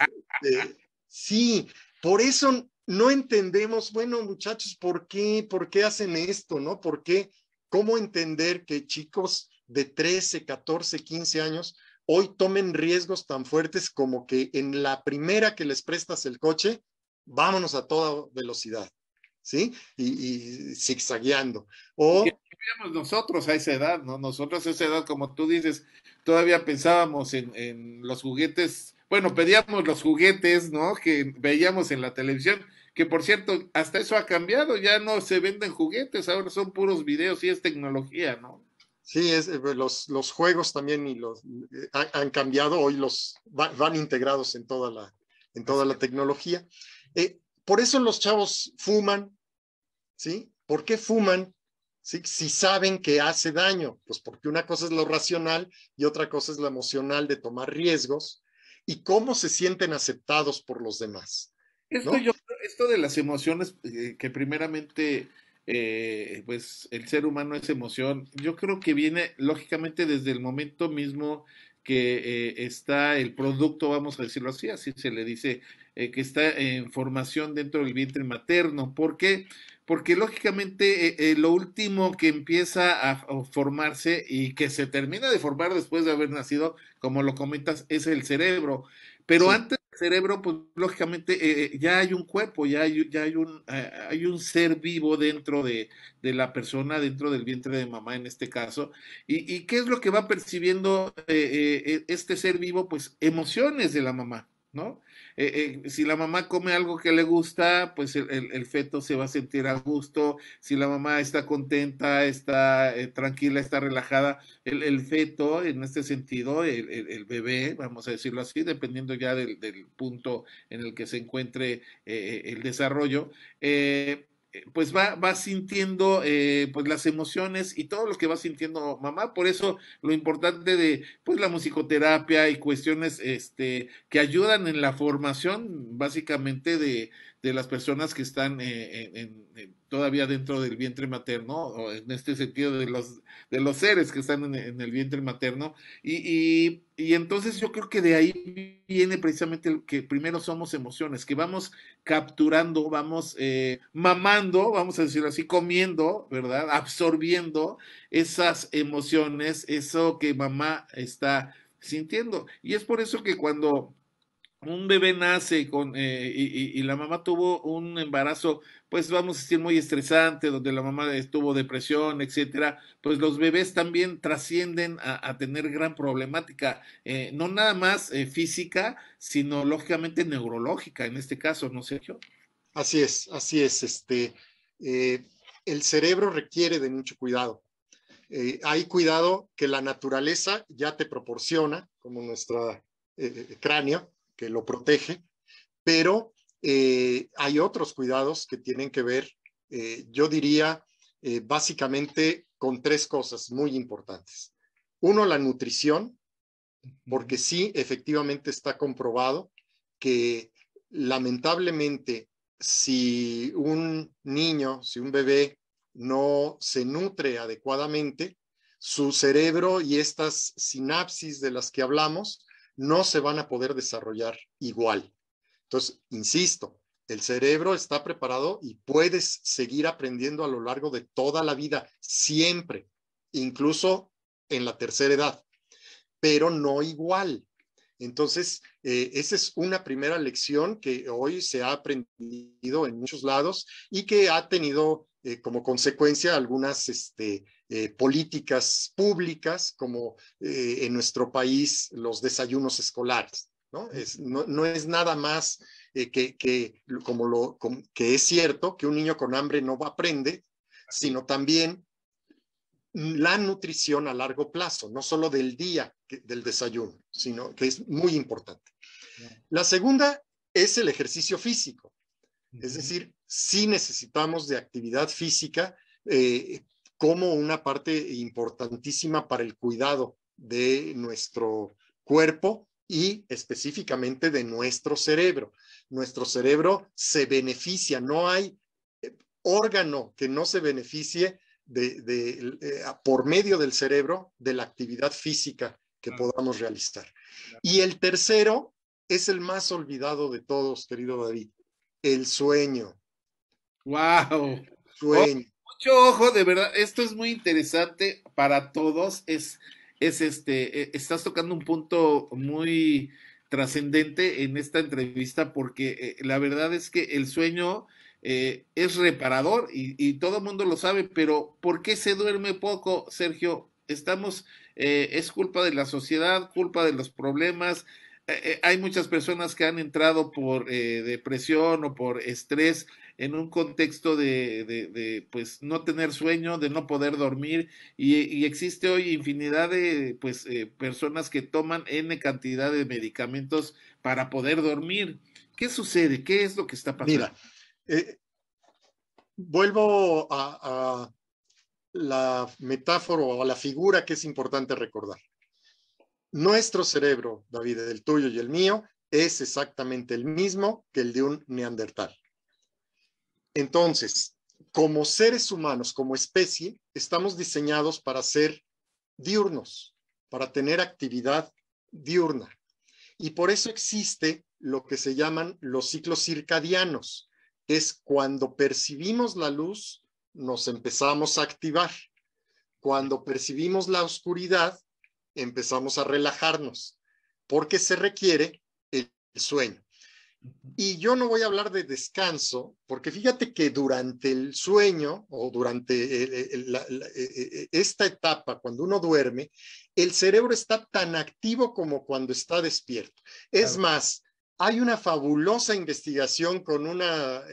Sí, por eso no entendemos, bueno, muchachos, ¿por qué hacen esto, no? ¿Por qué? ¿Cómo entender que chicos de 13, 14, 15 años hoy tomen riesgos tan fuertes como que en la primera que les prestas el coche, vámonos a toda velocidad, ¿sí? Y zigzagueando. Y que O vivíamos nosotros a esa edad, ¿no? Nosotros a esa edad, como tú dices, todavía pensábamos en los juguetes, bueno, pedíamos los juguetes, ¿no? Que veíamos en la televisión, que por cierto, hasta eso ha cambiado, ya no se venden juguetes, ahora son puros videos y es tecnología, ¿no? sí, los juegos también han cambiado, hoy van integrados en toda Así la es. tecnología. Por eso los chavos fuman, ¿sí? ¿Por qué fuman? ¿Sí? Si saben que hace daño, pues porque una cosa es lo racional y otra cosa es lo emocional de tomar riesgos y cómo se sienten aceptados por los demás, Esto ¿no? yo, esto de las emociones, que primeramente, pues el ser humano es emoción, yo creo que viene lógicamente desde el momento mismo que está el producto, vamos a decirlo así, así se le dice, que está en formación dentro del vientre materno. ¿Por qué? Porque lógicamente lo último que empieza a formarse y que se termina de formar después de haber nacido, como lo comentas, es el cerebro. Pero Sí, antes del cerebro, pues lógicamente ya hay un cuerpo, hay un ser vivo dentro de la persona, dentro del vientre de mamá en este caso. Y qué es lo que va percibiendo este ser vivo? Pues emociones de la mamá, ¿no? Si la mamá come algo que le gusta, pues el feto se va a sentir a gusto. Si la mamá está contenta, está tranquila, está relajada, el feto, en este sentido, el bebé, vamos a decirlo así, dependiendo ya del punto en el que se encuentre el desarrollo, pues va sintiendo pues las emociones y todo lo que va sintiendo mamá. Por eso lo importante de pues la musicoterapia y cuestiones que ayudan en la formación básicamente de las personas que están todavía dentro del vientre materno, o en este sentido de los seres que están en el vientre materno. Y entonces yo creo que de ahí viene precisamente el que primero somos emociones, que vamos capturando, vamos mamando, vamos a decirlo así, comiendo, ¿verdad? Absorbiendo esas emociones, eso que mamá está sintiendo. Y es por eso que cuando un bebé nace y la mamá tuvo un embarazo, pues vamos a decir muy estresante, donde la mamá tuvo depresión, etcétera, pues los bebés también trascienden a tener gran problemática, no nada más física, sino lógicamente neurológica en este caso, ¿no, Sergio? así es, así es. Eh, el cerebro requiere de mucho cuidado. Hay cuidado que la naturaleza ya te proporciona, como nuestro cráneo, que lo protege, pero hay otros cuidados que tienen que ver, yo diría, básicamente con tres cosas muy importantes. Uno, la nutrición, porque sí, efectivamente está comprobado que lamentablemente si un niño, si un bebé no se nutre adecuadamente, su cerebro y estas sinapsis de las que hablamos no se van a poder desarrollar igual. Entonces, insisto, el cerebro está preparado y puedes seguir aprendiendo a lo largo de toda la vida, siempre, incluso en la tercera edad, pero no igual. Entonces, esa es una primera lección que hoy se ha aprendido en muchos lados y que ha tenido como consecuencia algunas políticas públicas, como en nuestro país los desayunos escolares. No es nada más que es cierto que un niño con hambre no aprende, sino también la nutrición a largo plazo, no solo del día del desayuno, sino que es muy importante. La segunda es el ejercicio físico, es decir, sí necesitamos de actividad física como una parte importantísima para el cuidado de nuestro cuerpo y específicamente de nuestro cerebro. Nuestro cerebro se beneficia, no hay órgano que no se beneficie por medio del cerebro de la actividad física que podamos realizar. Y el tercero es el más olvidado de todos, querido David, el sueño, Wow. sueño. Mucho ojo, de verdad, esto es muy interesante para todos. Estás tocando un punto muy trascendente en esta entrevista porque la verdad es que el sueño es reparador y todo el mundo lo sabe, pero ¿por qué se duerme poco, Sergio? Es culpa de la sociedad, culpa de los problemas. Hay muchas personas que han entrado por depresión o por estrés en un contexto pues no tener sueño, de no poder dormir y existe hoy infinidad de pues personas que toman N cantidad de medicamentos para poder dormir. ¿Qué sucede? ¿Qué es lo que está pasando? Mira, eh, vuelvo a la metáfora o a la figura que es importante recordar. Nuestro cerebro, David, el tuyo y el mío, es exactamente el mismo que el de un neandertal. Entonces, como seres humanos, como especie, estamos diseñados para ser diurnos, para tener actividad diurna. Y por eso existe lo que se llaman los ciclos circadianos. Es cuando percibimos la luz, nos empezamos a activar. Cuando percibimos la oscuridad, empezamos a relajarnos, porque se requiere el sueño. Y yo no voy a hablar de descanso, porque fíjate que durante el sueño o durante esta etapa, cuando uno duerme, el cerebro está tan activo como cuando está despierto. Es más, hay una fabulosa investigación con una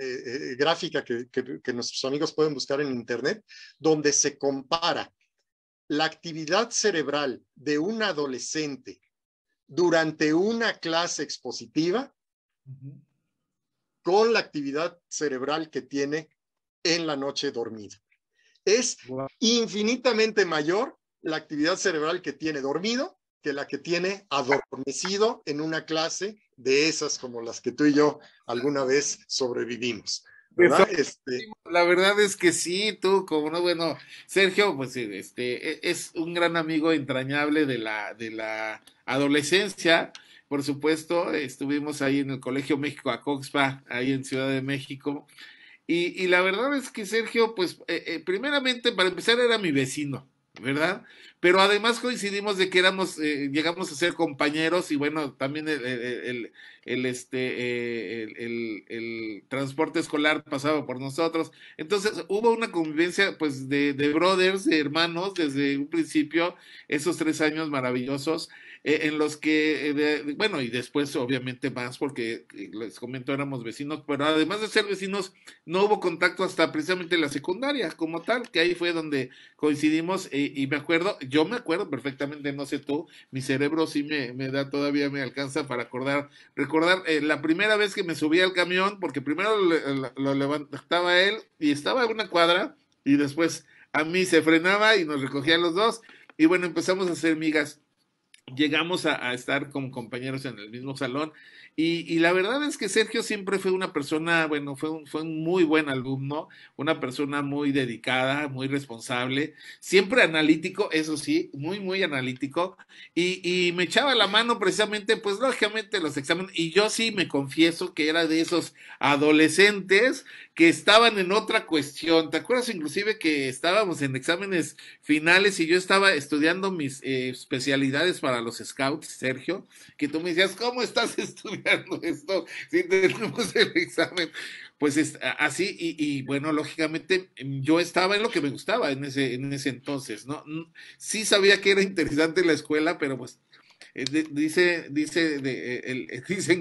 gráfica que nuestros amigos pueden buscar en internet, donde se compara la actividad cerebral de un adolescente durante una clase expositiva con la actividad cerebral que tiene en la noche dormida. Es infinitamente mayor la actividad cerebral que tiene dormido que la que tiene adormecido en una clase de esas como las que tú y yo alguna vez sobrevivimos. ¿Verdad? La verdad es que sí, tú, como no, bueno, Sergio, pues es un gran amigo entrañable de la adolescencia, por supuesto, estuvimos ahí en el Colegio México Acoxpa, ahí en Ciudad de México, y la verdad es que Sergio, pues, primeramente, para empezar, era mi vecino, ¿verdad? Pero además coincidimos de que llegamos a ser compañeros y bueno, también el transporte escolar pasaba por nosotros. Entonces hubo una convivencia pues de brothers, de hermanos, desde un principio, esos 3 años maravillosos en los que, bueno, y después obviamente más, porque les comento, éramos vecinos, pero además de ser vecinos, no hubo contacto hasta precisamente la secundaria como tal, que ahí fue donde coincidimos y yo me acuerdo perfectamente, no sé tú, mi cerebro sí me da, todavía me alcanza para recordar la primera vez que me subí al camión, porque primero lo levantaba él y estaba a una cuadra y después a mí se frenaba y nos recogía los dos y bueno, empezamos a hacer migas, llegamos a estar como compañeros en el mismo salón y la verdad es que Sergio siempre fue una persona, bueno, fue un muy buen alumno, una persona muy dedicada, muy responsable, siempre analítico, eso sí, muy analítico y me echaba la mano precisamente, pues lógicamente los exámenes y yo sí me confieso que era de esos adolescentes que estaban en otra cuestión. ¿Te acuerdas inclusive que estábamos en exámenes finales y yo estaba estudiando mis especialidades para los scouts, Sergio, que tú me decías, ¿cómo estás estudiando esto si tenemos el examen? Pues así, bueno, lógicamente yo estaba en lo que me gustaba en ese entonces, ¿no? Sí sabía que era interesante la escuela, pero pues dicen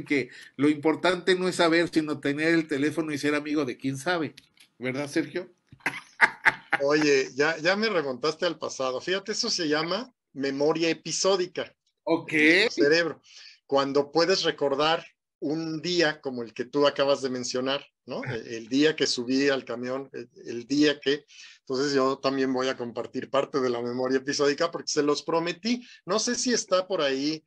que lo importante no es saber, sino tener el teléfono y ser amigo de quien sabe, ¿verdad, Sergio? Oye, ya me remontaste al pasado. Fíjate, eso se llama memoria episódica Ok. en nuestro cerebro. Cuando puedes recordar un día como el que tú acabas de mencionar, ¿no? El día que subí al camión, el día que... Entonces yo también voy a compartir parte de la memoria episódica porque se los prometí. No sé si está por ahí,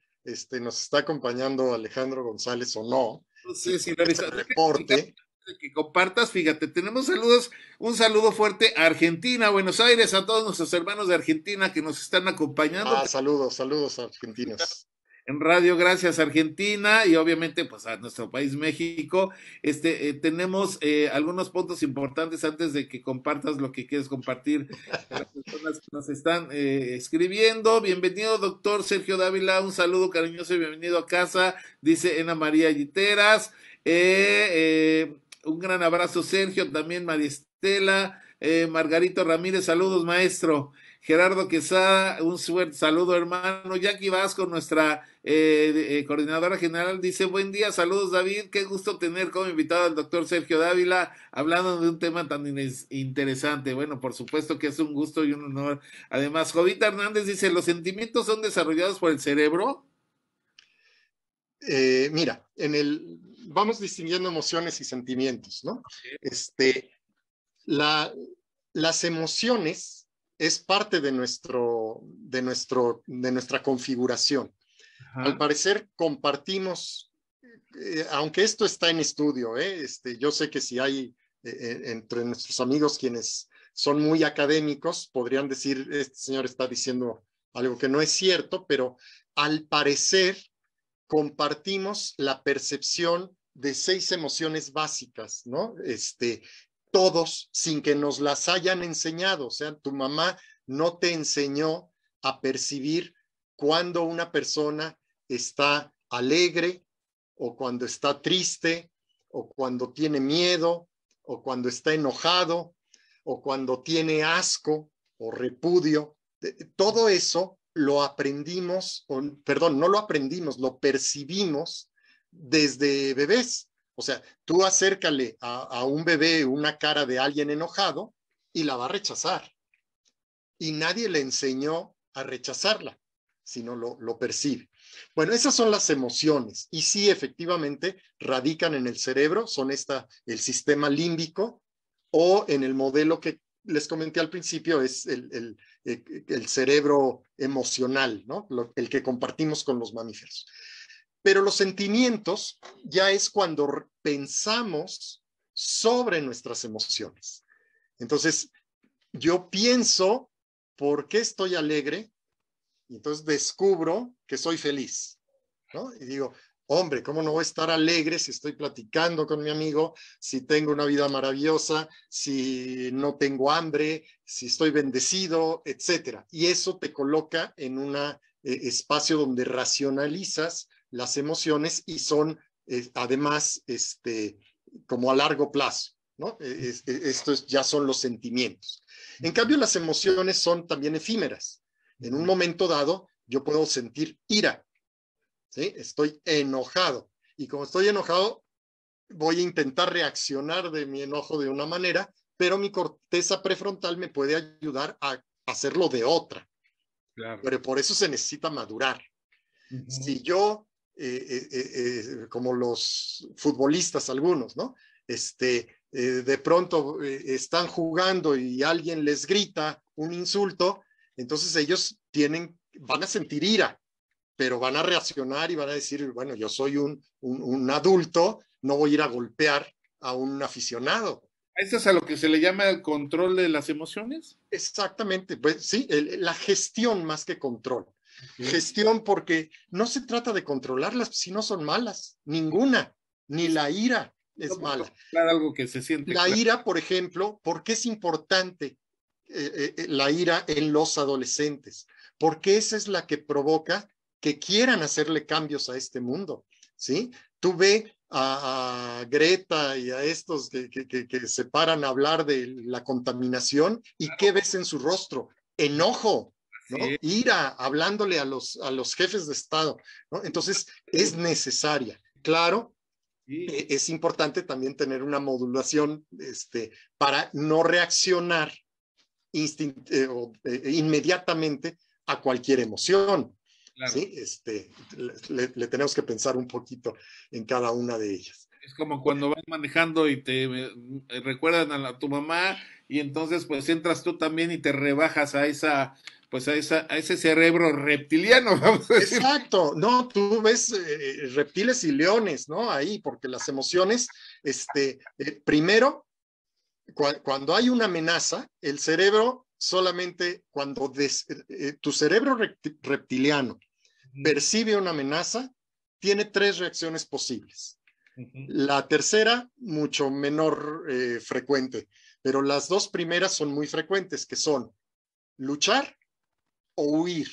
nos está acompañando Alejandro González o no. No Si sé si lo ese reporte. que compartas, fíjate, tenemos saludos, un saludo fuerte a Argentina, a Buenos Aires, a todos nuestros hermanos de Argentina que nos están acompañando. Saludos argentinos. en Radio Gracias Argentina y obviamente pues a nuestro país México. Tenemos algunos puntos importantes antes de que compartas lo que quieres compartir con las personas que nos están escribiendo. Bienvenido, doctor Sergio Dávila, un saludo cariñoso y bienvenido a casa, dice Ena María Yiteras. Un gran abrazo, Sergio, también María Estela, Margarito Ramírez, saludos, maestro. Gerardo Quesada, un fuerte saludo, hermano. Jackie Vasco, nuestra coordinadora general, dice: buen día, saludos, David. Qué gusto tener como invitado al doctor Sergio Dávila, hablando de un tema tan interesante. Bueno, por supuesto que es un gusto y un honor. Además, Jovita Hernández dice: ¿los sentimientos son desarrollados por el cerebro? Mira, vamos distinguiendo emociones y sentimientos, ¿no? Las emociones es parte de nuestra configuración. Ajá. Al parecer compartimos, aunque esto está en estudio, yo sé que si hay entre nuestros amigos quienes son muy académicos, podrían decir, este señor está diciendo algo que no es cierto, pero al parecer compartimos la percepción de 6 emociones básicas, ¿no? Todos, sin que nos las hayan enseñado. O sea, tu mamá no te enseñó a percibir cuando una persona está alegre, o cuando está triste, o cuando tiene miedo, o cuando está enojado, o cuando tiene asco o repudio. Todo eso lo aprendimos, perdón, no lo aprendimos, lo percibimos desde bebés. O sea, tú acércale a un bebé una cara de alguien enojado y la va a rechazar. Y nadie le enseñó a rechazarla, sino lo percibe. Bueno, esas son las emociones. Y sí, efectivamente, radican en el cerebro, son el sistema límbico, o en el modelo que les comenté al principio, es el cerebro emocional, ¿no? El que compartimos con los mamíferos. Pero los sentimientos ya es cuando pensamos sobre nuestras emociones. Entonces, yo pienso, ¿por qué estoy alegre? Y entonces descubro que soy feliz, ¿no? Y digo, hombre, ¿cómo no voy a estar alegre si estoy platicando con mi amigo, si tengo una vida maravillosa, si no tengo hambre, si estoy bendecido, etcétera? Y eso te coloca en un espacio donde racionalizas las emociones y son, además, como a largo plazo, ¿no? Estos ya son los sentimientos. En cambio, las emociones son también efímeras. En un momento dado, yo puedo sentir ira, ¿sí? Estoy enojado. Y como estoy enojado, voy a intentar reaccionar de mi enojo de una manera, pero mi corteza prefrontal me puede ayudar a hacerlo de otra. Claro. Pero por eso se necesita madurar. Si yo, como los futbolistas algunos, ¿no? De pronto están jugando y alguien les grita un insulto, entonces ellos van a sentir ira, pero van a reaccionar y van a decir, bueno, yo soy un adulto, no voy a ir a golpear a un aficionado. ¿Esto es a lo que se le llama el control de las emociones? Exactamente, pues sí, la gestión más que control. Okay. Gestión, porque no se trata de controlarlas, si no son malas, ninguna, ni la ira es mala. Claro, algo que se siente. La ira, por ejemplo, ¿por qué es importante la ira en los adolescentes? Porque esa es la que provoca que quieran hacerle cambios a este mundo, ¿sí? Tú ve a Greta y a estos que se paran a hablar de la contaminación y claro. ¿Qué ves en su rostro? Enojo, ¿no? Sí. Ira, hablándole a los jefes de Estado, ¿no? Entonces, es necesaria. Claro, sí. Es importante también tener una modulación para no reaccionar inmediatamente a cualquier emoción. Claro. ¿Sí? Le tenemos que pensar un poquito en cada una de ellas. Es como cuando vas manejando y te recuerdan a tu mamá y entonces pues entras tú también y te rebajas a ese cerebro reptiliano, vamos a decir. Exacto, no, tú ves reptiles y leones, ¿no? Ahí, porque las emociones, primero, cuando hay una amenaza, el cerebro solamente cuando tu cerebro reptiliano percibe una amenaza, tiene 3 reacciones posibles. La tercera, mucho menor frecuente, pero las 2 primeras son muy frecuentes, que son luchar o huir.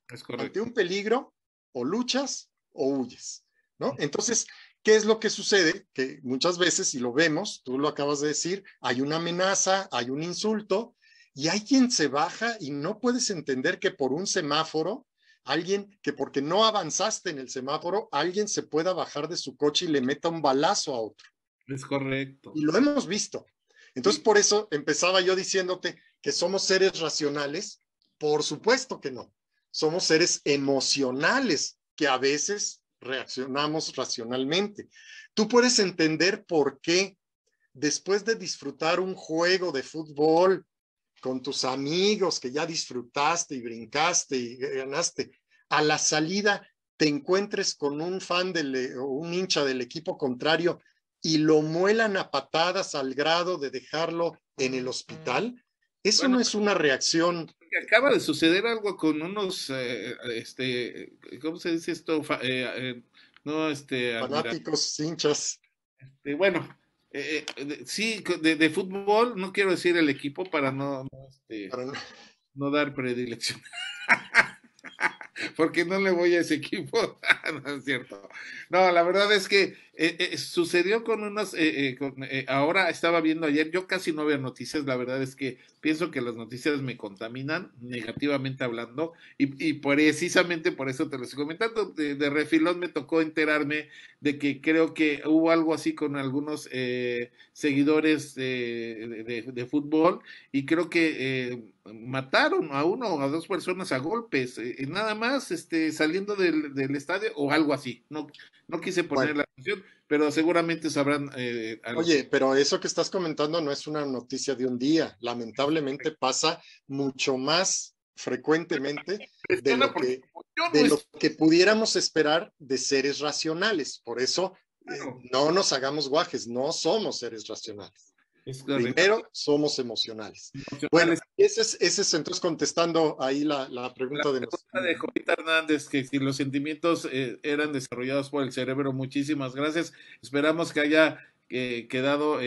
Es correcto. Ante un peligro, o luchas o huyes, ¿no? Entonces, ¿qué es lo que sucede? Que muchas veces, y lo vemos, tú lo acabas de decir, hay una amenaza, hay un insulto, y hay quien se baja y no puedes entender que por un semáforo, alguien que porque no avanzaste en el semáforo, alguien se pueda bajar de su coche y le meta un balazo a otro. Es correcto. Y lo hemos visto. Entonces, por eso empezaba yo diciéndote que somos seres racionales. Por supuesto que no. Somos seres emocionales que a veces reaccionamos racionalmente. Tú puedes entender por qué después de disfrutar un juego de fútbol con tus amigos que ya disfrutaste y brincaste y ganaste, a la salida te encuentres con un fan o un hincha del equipo contrario y lo muelan a patadas al grado de dejarlo en el hospital. Eso bueno, no es una reacción. Acaba de suceder algo con unos, ¿cómo se dice esto? No, fanáticos, hinchas. Bueno, sí, de fútbol, no quiero decir el equipo para no dar predilección. Porque no le voy a ese equipo, no es cierto. No, la verdad es que sucedió con unos, ahora estaba viendo ayer, yo casi no veo noticias, la verdad es que pienso que las noticias me contaminan, negativamente hablando, y precisamente por eso te lo estoy comentando, de refilón me tocó enterarme de que creo que hubo algo así con algunos seguidores de fútbol, y creo que mataron a 1 o a 2 personas a golpes, nada más saliendo del estadio o algo así. No quise poner la atención, pero seguramente sabrán. Oye, pero eso que estás comentando no es una noticia de un día. Lamentablemente pasa mucho más frecuentemente de lo que pudiéramos esperar de seres racionales. Por eso no nos hagamos guajes, no somos seres racionales. Primero, somos emocionales. Bueno, ese es entonces contestando ahí la pregunta de Jovita Hernández, que si los sentimientos eran desarrollados por el cerebro, muchísimas gracias. Esperamos que haya quedado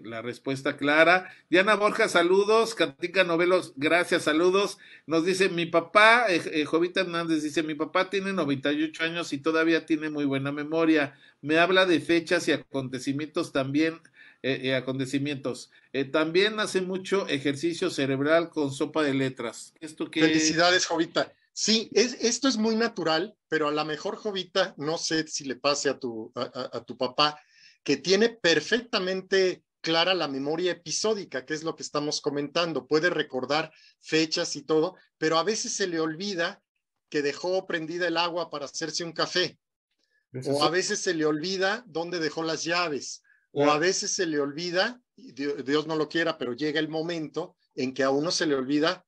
la respuesta clara. Diana Borja, saludos. Katica Novelos, gracias, saludos. Nos dice mi papá, Jovita Hernández dice, mi papá tiene 98 años y todavía tiene muy buena memoria. Me habla de fechas y acontecimientos también. También hace mucho ejercicio cerebral con sopa de letras. ¿Esto qué? Felicidades, Jovita. Sí, esto es muy natural, pero a lo mejor, Jovita, no sé si le pase a tu papá, que tiene perfectamente clara la memoria episódica, que es lo que estamos comentando. Puede recordar fechas y todo, pero a veces se le olvida que dejó prendida el agua para hacerse un café. O a veces se le olvida dónde dejó las llaves. O a veces se le olvida, Dios no lo quiera, pero llega el momento en que a uno se le olvida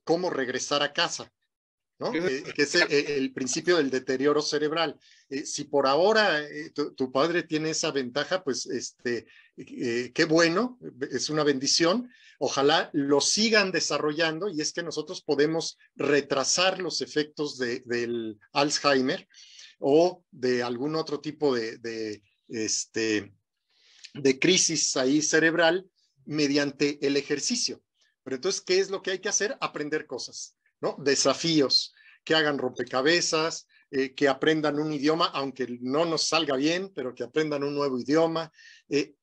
cómo regresar a casa, ¿no? Que es el principio del deterioro cerebral. Si por ahora tu padre tiene esa ventaja, pues qué bueno, es una bendición. Ojalá lo sigan desarrollando, y es que nosotros podemos retrasar los efectos del Alzheimer o de algún otro tipo de crisis ahí cerebral mediante el ejercicio. Pero entonces, ¿qué es lo que hay que hacer? Aprender cosas, ¿no? Desafíos, que hagan rompecabezas, que aprendan un idioma, aunque no nos salga bien, pero que aprendan un nuevo idioma,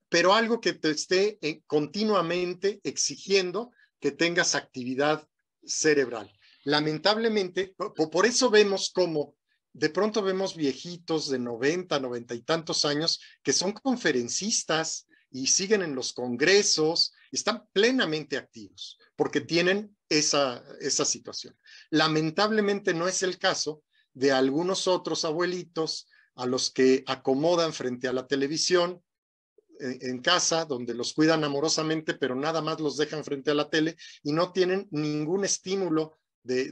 pero algo que te esté continuamente exigiendo que tengas actividad cerebral. Lamentablemente, por eso vemos cómo de pronto vemos viejitos de 90, 90 y tantos años que son conferencistas y siguen en los congresos y están plenamente activos porque tienen esa situación. Lamentablemente no es el caso de algunos otros abuelitos a los que acomodan frente a la televisión en casa, donde los cuidan amorosamente, pero nada más los dejan frente a la tele y no tienen ningún estímulo de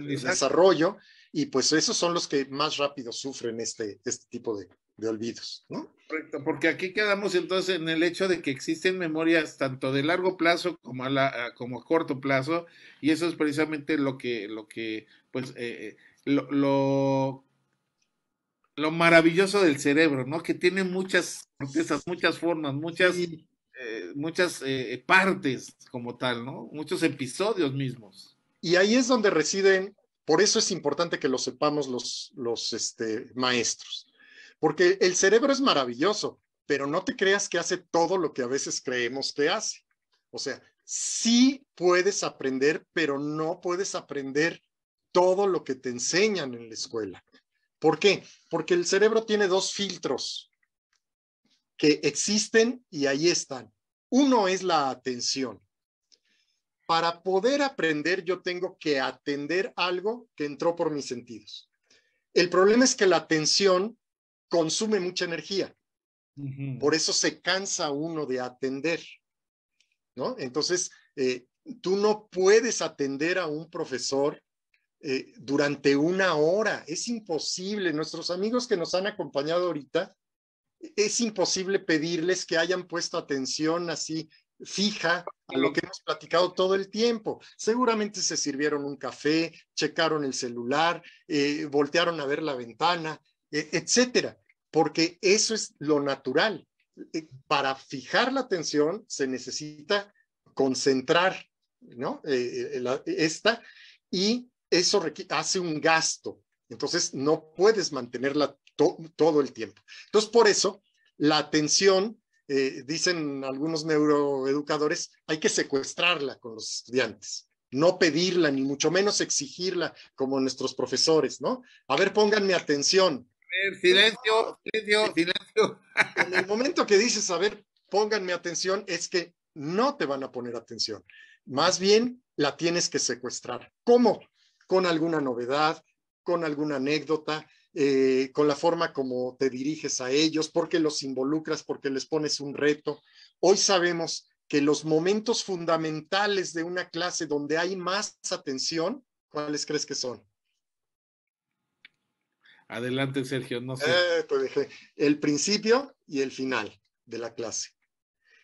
desarrollo. Y pues esos son los que más rápido sufren este tipo de olvidos, ¿no? Correcto, porque aquí quedamos entonces en el hecho de que existen memorias tanto de largo plazo como como a corto plazo, y eso es precisamente pues, lo, lo, lo maravilloso del cerebro, ¿no? Que tiene muchas cortezas, muchas formas, Sí. muchas partes como tal, ¿no? Muchos episodios mismos. Y ahí es donde residen, por eso es importante que lo sepamos maestros, porque el cerebro es maravilloso, pero no te creas que hace todo lo que a veces creemos que hace. O sea, sí puedes aprender, pero no puedes aprender todo lo que te enseñan en la escuela. ¿Por qué? Porque el cerebro tiene dos filtros que existen y ahí están. Uno es la atención. Para poder aprender, yo tengo que atender algo que entró por mis sentidos. El problema es que la atención consume mucha energía. Por eso se cansa uno de atender, ¿no? Entonces, tú no puedes atender a un profesor durante una hora. Es imposible. Nuestros amigos que nos han acompañado ahorita, es imposible pedirles que hayan puesto atención así fija a lo que hemos platicado todo el tiempo. Seguramente se sirvieron un café, checaron el celular, voltearon a ver la ventana, etcétera, porque eso es lo natural. Para fijar la atención se necesita concentrar, ¿no? Y eso hace un gasto. Entonces no puedes mantenerla todo el tiempo. Entonces, por eso, la atención, dicen algunos neuroeducadores, hay que secuestrarla con los estudiantes, no pedirla, ni mucho menos exigirla como nuestros profesores, ¿no? A ver, pónganme atención. Silencio, silencio, silencio. En el momento que dices, a ver, pónganme atención, es que no te van a poner atención. Más bien, la tienes que secuestrar. ¿Cómo? Con alguna novedad, con alguna anécdota, con la forma como te diriges a ellos, porque los involucras, porque les pones un reto. Hoy sabemos que los momentos fundamentales de una clase donde hay más atención, ¿cuáles crees que son? Adelante, Sergio, no sé. Te dejé el principio y el final de la clase.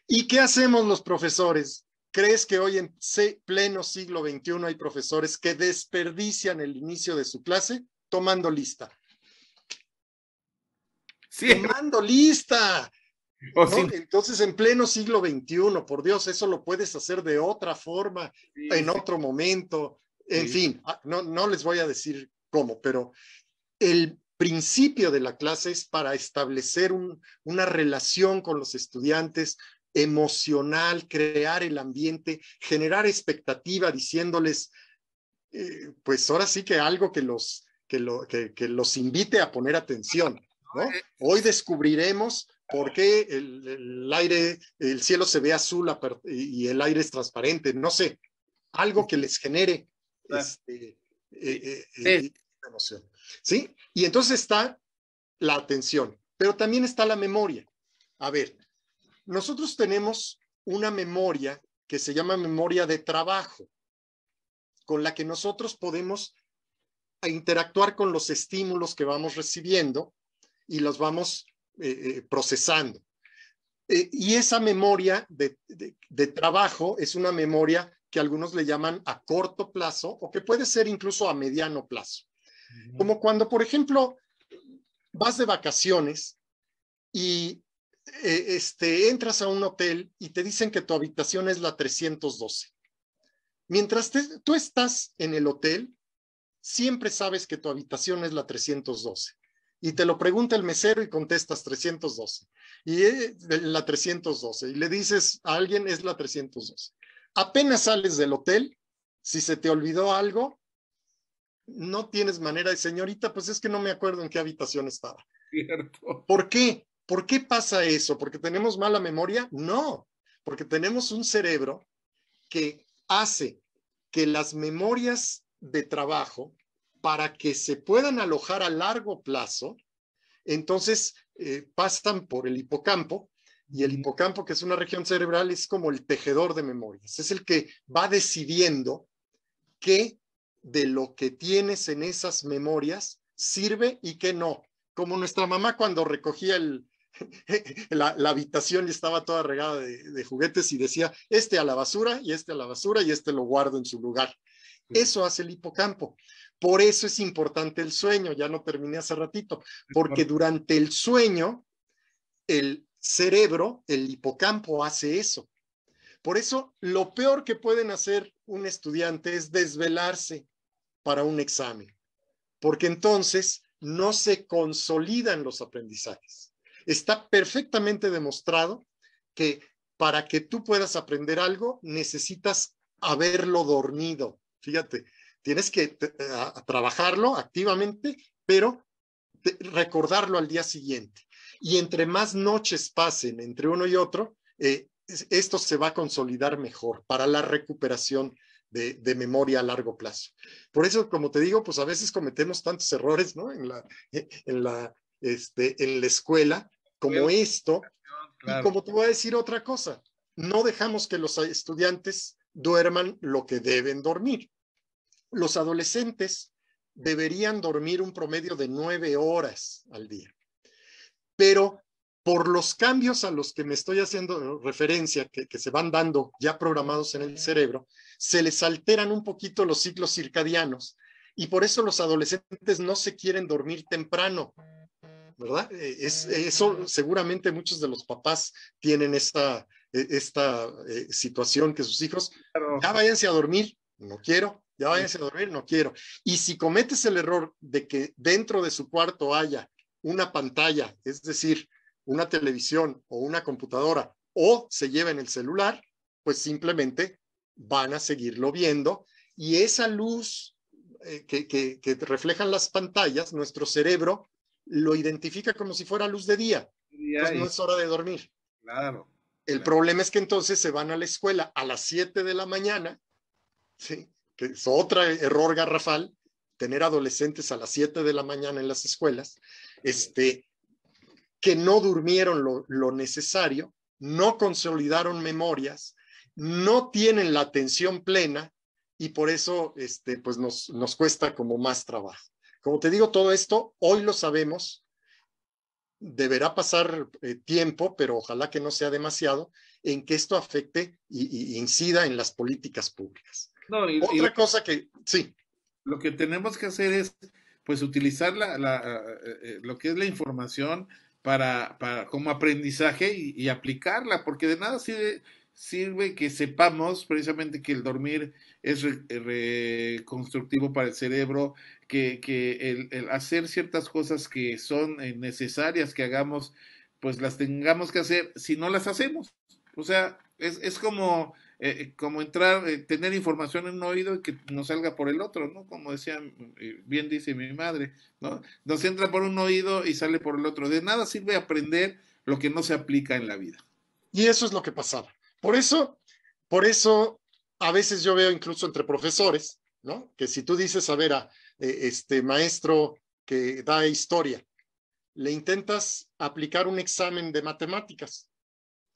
¿Y qué hacemos los profesores? ¿Crees que hoy en pleno siglo XXI hay profesores que desperdician el inicio de su clase tomando lista? Sí. Tomando lista. O ¿No? sin... Entonces, en pleno siglo XXI, por Dios, eso lo puedes hacer de otra forma, Sí, en sí, otro momento, en sí. fin, no les voy a decir cómo, pero el principio de la clase es para establecer una relación con los estudiantes emocional, crear el ambiente, generar expectativa diciéndoles, pues ahora sí que algo que los invite a poner atención, ¿no? Hoy descubriremos por qué el cielo se ve azul y el aire es transparente, no sé, algo que les genere emoción, ¿sí? Y entonces está la atención, pero también está la memoria. A ver, nosotros tenemos una memoria que se llama memoria de trabajo, con la que nosotros podemos interactuar con los estímulos que vamos recibiendo y los vamos procesando. Y esa memoria de trabajo es una memoria que algunos le llaman a corto plazo o que puede ser incluso a mediano plazo. Como cuando, por ejemplo, vas de vacaciones y entras a un hotel y te dicen que tu habitación es la 312. Mientras tú estás en el hotel, siempre sabes que tu habitación es la 312. Y te lo pregunta el mesero y contestas 312. Y la 312. Y le dices a alguien, es la 312. Apenas sales del hotel, si se te olvidó algo, no tienes manera de, señorita, pues es que no me acuerdo en qué habitación estaba. Cierto. ¿Por qué? ¿Por qué pasa eso? ¿Porque tenemos mala memoria? No, porque tenemos un cerebro que hace que las memorias de trabajo, para que se puedan alojar a largo plazo, entonces pasan por el hipocampo, y el hipocampo, que es una región cerebral, es como el tejedor de memorias, es el que va decidiendo qué de lo que tienes en esas memorias sirve y qué no. como nuestra mamá cuando recogía la habitación y estaba toda regada de juguetes y decía, este a la basura y este a la basura y este lo guardo en su lugar. Eso hace el hipocampo. Por eso es importante el sueño, ya no terminé hace ratito, porque durante el sueño el cerebro, el hipocampo hace eso. Por eso lo peor que pueden hacer un estudiante es desvelarse para un examen, porque entonces no se consolidan los aprendizajes. Está perfectamente demostrado que para que tú puedas aprender algo necesitas haberlo dormido. Fíjate, tienes que trabajarlo activamente, pero recordarlo al día siguiente. Y entre más noches pasen entre uno y otro, esto se va a consolidar mejor para la recuperación de memoria a largo plazo. Por eso, como te digo, pues a veces cometemos tantos errores, ¿no? En la escuela, como esto. Claro. Y como te voy a decir otra cosa, no dejamos que los estudiantes duerman lo que deben dormir. Los adolescentes deberían dormir un promedio de 9 horas al día. Pero por los cambios a los que me estoy haciendo referencia, que se van dando ya programados en el cerebro, se les alteran un poquito los ciclos circadianos y por eso los adolescentes no se quieren dormir temprano, ¿verdad? Eso seguramente muchos de los papás tienen esta situación que sus hijos, ya váyanse a dormir, no quiero, ya váyanse a dormir, no quiero. Y si cometes el error de que dentro de su cuarto haya una pantalla, es decir, una televisión o una computadora, o se lleven el celular, pues simplemente van a seguirlo viendo y esa luz que reflejan las pantallas, nuestro cerebro lo identifica como si fuera luz de día. Entonces no es hora de dormir. Claro. El problema es que entonces se van a la escuela a las 7 de la mañana, ¿sí? Que es otro error garrafal, tener adolescentes a las 7 de la mañana en las escuelas, que no durmieron lo necesario, no consolidaron memorias, no tienen la atención plena y por eso pues nos cuesta como más trabajo. Como te digo, todo esto hoy lo sabemos, deberá pasar tiempo, pero ojalá que no sea demasiado, en que esto afecte y incida en las políticas públicas. No, Otra cosa que, sí. Lo que tenemos que hacer es, pues, utilizar lo que es la información para como aprendizaje y aplicarla, porque de nada sirve que sepamos precisamente que el dormir es reconstructivo para el cerebro, que el hacer ciertas cosas que son necesarias que hagamos, pues las tengamos que hacer si no las hacemos. O sea, es como entrar, tener información en un oído y que nos salga por el otro, ¿no? Como decía, bien dice mi madre, ¿no? Nos entra por un oído y sale por el otro. De nada sirve aprender lo que no se aplica en la vida. Y eso es lo que pasaba. Por eso, a veces yo veo incluso entre profesores, ¿no? Que si tú dices, a ver, a maestro que da historia, le intentas aplicar un examen de matemáticas,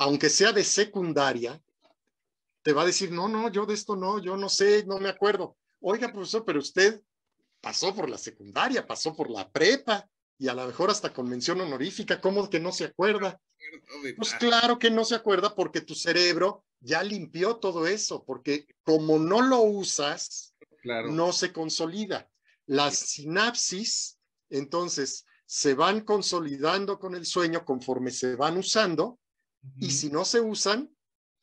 aunque sea de secundaria, te va a decir, no, yo de esto no, yo no sé, no me acuerdo. Oiga, profesor, pero usted pasó por la secundaria, pasó por la prepa y a lo mejor hasta con mención honorífica, ¿cómo que no se acuerda? Pues claro que no se acuerda porque tu cerebro ya limpió todo eso, porque como no lo usas, claro, no se consolida. Las sinapsis, entonces, se van consolidando con el sueño conforme se van usando y si no se usan,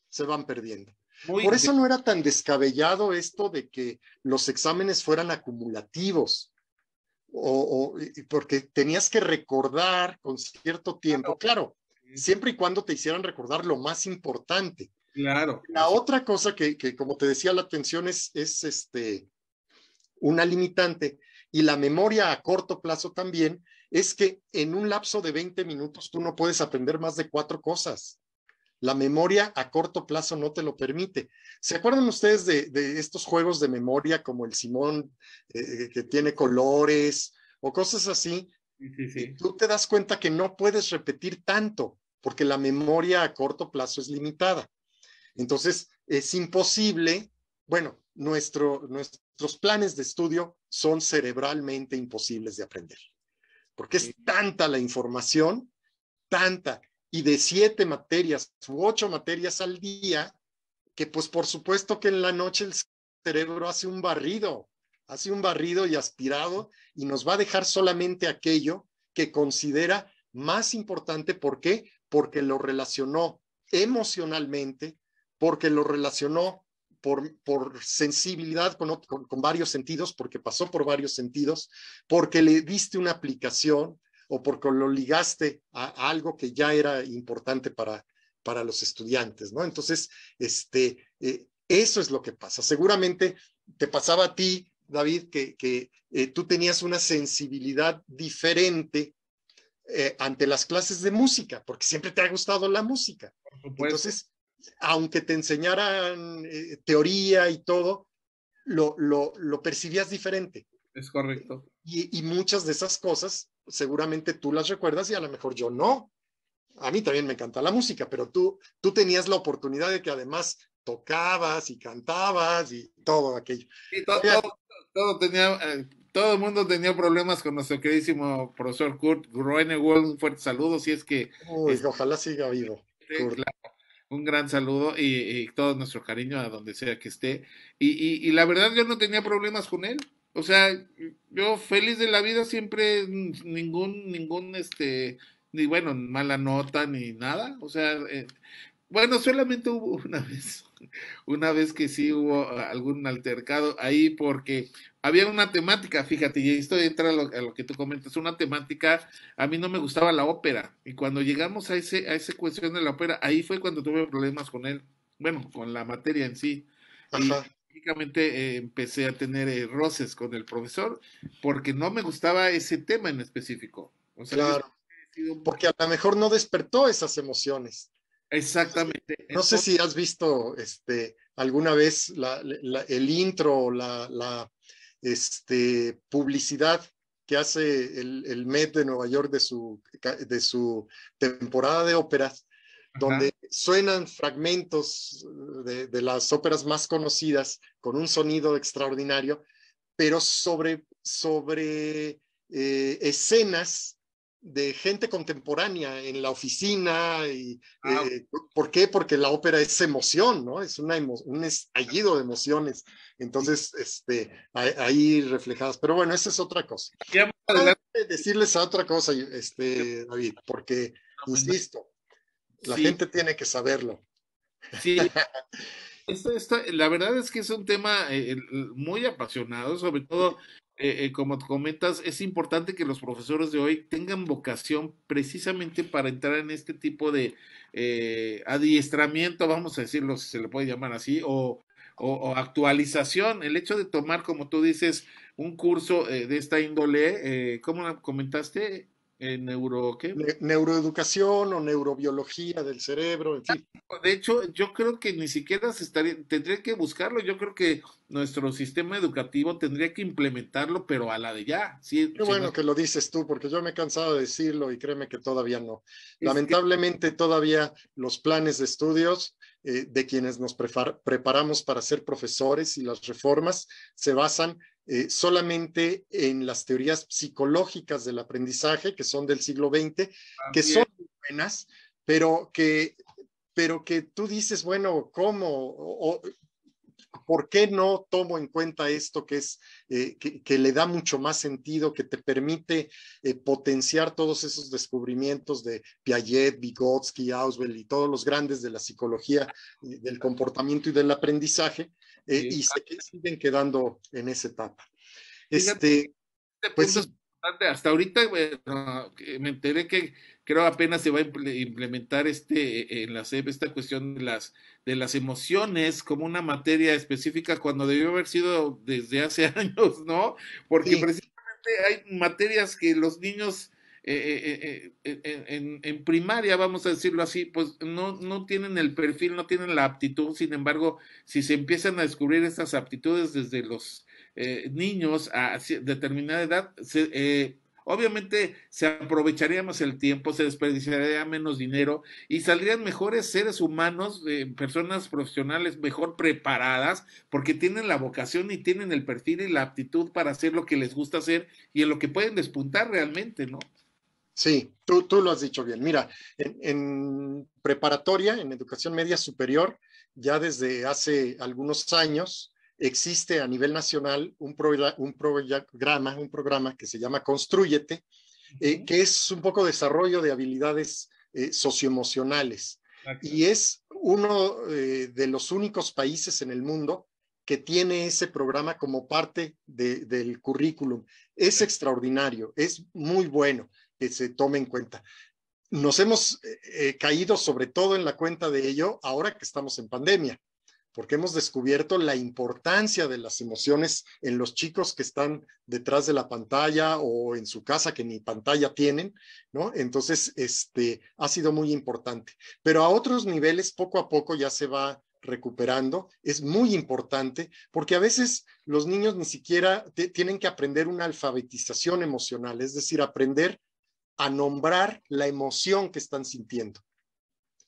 se van perdiendo. Por eso no era tan descabellado esto de que los exámenes fueran acumulativos, porque tenías que recordar con cierto tiempo, claro, siempre y cuando te hicieran recordar lo más importante. Claro. La otra cosa que como te decía, la atención es una limitante y la memoria a corto plazo también, es que en un lapso de 20 minutos tú no puedes aprender más de 4 cosas. La memoria a corto plazo no te lo permite. ¿Se acuerdan ustedes de estos juegos de memoria como el Simón que tiene colores o cosas así? Sí. Tú te das cuenta que no puedes repetir tanto porque la memoria a corto plazo es limitada. Entonces, es imposible, bueno, nuestros planes de estudio son cerebralmente imposibles de aprender. porque es tanta la información, tanta, y de 7 materias u 8 materias al día, que pues por supuesto que en la noche el cerebro hace un barrido y aspirado, y nos va a dejar solamente aquello que considera más importante. ¿Por qué? Porque lo relacionó emocionalmente, porque lo relacionó por sensibilidad con varios sentidos, porque pasó por varios sentidos, porque le diste una aplicación o porque lo ligaste a algo que ya era importante para los estudiantes, ¿no? Entonces, eso es lo que pasa. Seguramente te pasaba a ti, David, que tú tenías una sensibilidad diferente ante las clases de música, porque siempre te ha gustado la música. Por supuesto. Entonces, aunque te enseñaran teoría y todo, lo percibías diferente. Es correcto. Y muchas de esas cosas seguramente tú las recuerdas y a lo mejor yo no. A mí también me encanta la música, pero tú tenías la oportunidad de que además tocabas y cantabas y todo aquello. Sí, Oye, todo el mundo tenía problemas con nuestro queridísimo profesor Kurt Groenewold. Un fuerte saludo, si es que uy, ojalá siga vivo, Kurt. claro, un gran saludo y todo nuestro cariño a donde sea que esté. Y la verdad yo no tenía problemas con él. O sea, yo feliz de la vida siempre, ni bueno, mala nota ni nada. O sea, bueno, solamente hubo una vez que sí hubo algún altercado ahí porque había una temática, fíjate, y esto entra a lo que tú comentas, una temática, a mí no me gustaba la ópera, y cuando llegamos a esa cuestión de la ópera, ahí fue cuando tuve problemas con él, bueno, con la materia en sí, y Ajá, prácticamente empecé a tener roces con el profesor porque no me gustaba ese tema en específico, o sea, yo claro, he sido un porque poquito, a lo mejor no despertó esas emociones. exactamente, No sé entonces, si has visto alguna vez el intro, publicidad que hace el Met de Nueva York de su temporada de óperas, ajá, donde suenan fragmentos de las óperas más conocidas con un sonido extraordinario, pero sobre escenas de gente contemporánea en la oficina. ah, ¿Por qué? Porque la ópera es emoción, ¿no? Es un estallido de emociones. Entonces, ahí reflejadas. Pero bueno, esa es otra cosa. ya más Ahora adelante, decirles a otra cosa, David, porque, insisto, la sí, gente tiene que saberlo. sí, la verdad es que es un tema muy apasionado, sobre todo, como te comentas, es importante que los profesores de hoy tengan vocación precisamente para entrar en este tipo de adiestramiento, vamos a decirlo, si se le puede llamar así, o actualización. El hecho de tomar, como tú dices, un curso de esta índole, ¿cómo comentaste? ¿Neuro qué? Neuroeducación o neurobiología del cerebro, en fin. De hecho, yo creo que ni siquiera tendría que buscarlo. Yo creo que nuestro sistema educativo tendría que implementarlo, pero a la de ya. Sí, Qué sí, bueno que lo dices tú, porque yo me he cansado de decirlo y créeme que todavía no. es que Lamentablemente todavía los planes de estudios de quienes nos preparamos para ser profesores y las reformas se basan solamente en las teorías psicológicas del aprendizaje, que son del siglo XX, que así son es. buenas, pero que tú dices, bueno, ¿cómo? ¿Por qué no tomo en cuenta esto que le da mucho más sentido, que te permite potenciar todos esos descubrimientos de Piaget, Vygotsky, Auswell y todos los grandes de la psicología del comportamiento y del aprendizaje, Sí. y siguen quedando en esa etapa? Fíjate, Este, este pues punto es sí, importante. Hasta ahorita que me enteré que creo apenas se va a implementar en la SEP esta cuestión de las emociones como una materia específica cuando debió haber sido desde hace años, ¿no? Porque sí, precisamente hay materias que los niños en primaria, vamos a decirlo así, pues no tienen el perfil, no tienen la aptitud. Sin embargo, si se empiezan a descubrir estas aptitudes desde los niños a determinada edad, obviamente se aprovecharía más el tiempo, se desperdiciaría menos dinero y saldrían mejores seres humanos, personas profesionales mejor preparadas, porque tienen la vocación y tienen el perfil y la aptitud para hacer lo que les gusta hacer y en lo que pueden despuntar realmente, ¿no? Sí, tú lo has dicho bien. Mira, en preparatoria, en educación media superior, ya desde hace algunos años, existe a nivel nacional un programa que se llama Constrúyete, que es un poco desarrollo de habilidades socioemocionales. Exacto. Y es uno de los únicos países en el mundo que tiene ese programa como parte del currículum. Es extraordinario, es muy bueno que se tome en cuenta. Nos hemos caído sobre todo en la cuenta de ello ahora que estamos en pandemia, porque hemos descubierto la importancia de las emociones en los chicos que están detrás de la pantalla o en su casa que ni pantalla tienen, ¿no? Entonces, ha sido muy importante. Pero a otros niveles, poco a poco ya se va recuperando. Es muy importante porque a veces los niños ni siquiera tienen que aprender una alfabetización emocional, es decir, aprender a nombrar la emoción que están sintiendo.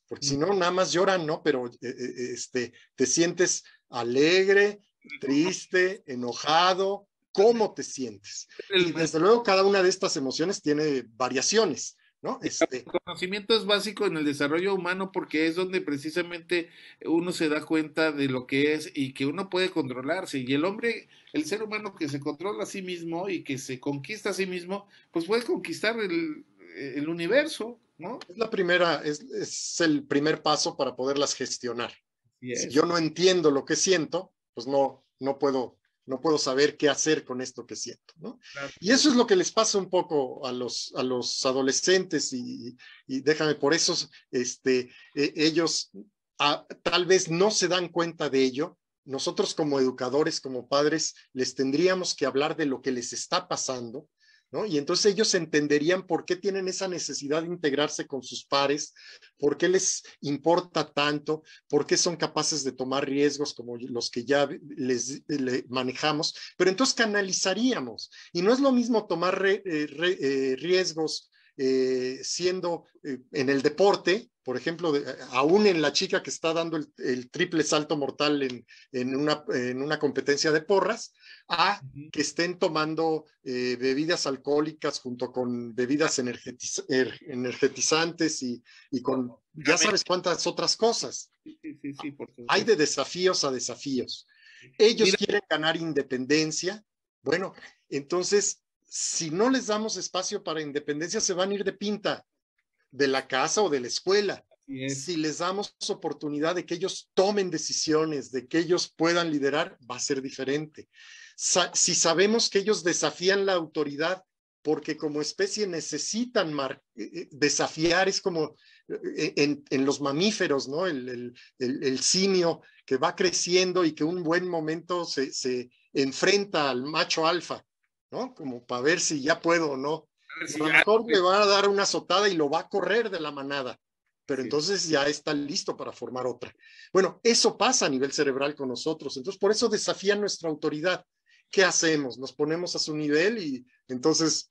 Porque si no, nada más lloran, ¿no? Pero te sientes alegre, triste, enojado, ¿cómo te sientes? Y El, desde luego cada una de estas emociones tiene variaciones, ¿no? el conocimiento es básico en el desarrollo humano porque es donde precisamente uno se da cuenta de lo que es y que uno puede controlarse. Y el hombre, el ser humano que se controla a sí mismo y que se conquista a sí mismo, pues puede conquistar el universo, ¿no? Es la primera, es el primer paso para poderlas gestionar. Así Si es. yo no entiendo lo que siento, pues no puedo saber qué hacer con esto que siento, ¿no? Claro. Y eso es lo que les pasa un poco a los adolescentes y déjame por eso, ellos tal vez no se dan cuenta de ello. Nosotros como educadores, como padres, les tendríamos que hablar de lo que les está pasando, ¿no? Y entonces ellos entenderían por qué tienen esa necesidad de integrarse con sus pares, por qué les importa tanto, por qué son capaces de tomar riesgos como los que ya les manejamos, pero entonces canalizaríamos. Y no es lo mismo tomar riesgos siendo en el deporte, por ejemplo, aún en la chica que está dando el triple salto mortal en una competencia de porras, a que estén tomando bebidas alcohólicas junto con bebidas energetizantes y con ya sabes cuántas otras cosas. Sí, sí, sí, sí, por Hay supuesto. de desafíos a desafíos. Ellos Mira, quieren ganar independencia. Bueno, entonces, si no les damos espacio para independencia, se van a ir de pinta de la casa o de la escuela. así es. Si les damos oportunidad de que ellos tomen decisiones, de que ellos puedan liderar, va a ser diferente. Si sabemos que ellos desafían la autoridad porque como especie necesitan desafiar, es como en los mamíferos, ¿no? El simio que va creciendo y que un buen momento se enfrenta al macho alfa, ¿no? Como para ver si ya puedo o no. A ver A si lo ya. mejor le va a dar una azotada y lo va a correr de la manada, pero Sí. entonces ya está listo para formar otra. Bueno, eso pasa a nivel cerebral con nosotros, entonces por eso desafían nuestra autoridad. ¿Qué hacemos? Nos ponemos a su nivel y entonces,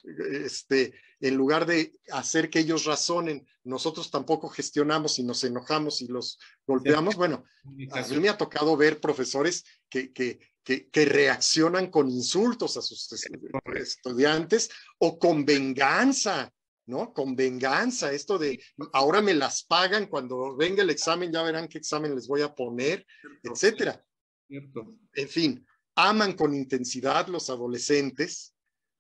en lugar de hacer que ellos razonen, nosotros tampoco gestionamos y nos enojamos y los golpeamos. Bueno, a mí me ha tocado ver profesores que reaccionan con insultos a sus estudiantes o con venganza, ¿no? Con venganza, esto de ahora me las pagan, cuando venga el examen ya verán qué examen les voy a poner, etcétera. Cierto. En fin, aman con intensidad los adolescentes,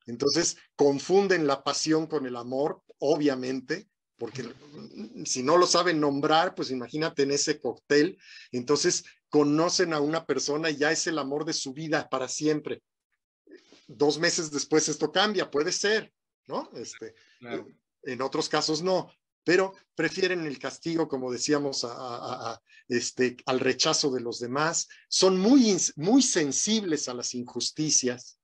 entonces confunden la pasión con el amor, obviamente, porque si no lo saben nombrar, pues imagínate en ese cóctel, entonces conocen a una persona y ya es el amor de su vida para siempre. 2 meses después esto cambia, puede ser, ¿no? Claro. En otros casos no, pero prefieren el castigo, como decíamos, al rechazo de los demás, son muy sensibles a las injusticias.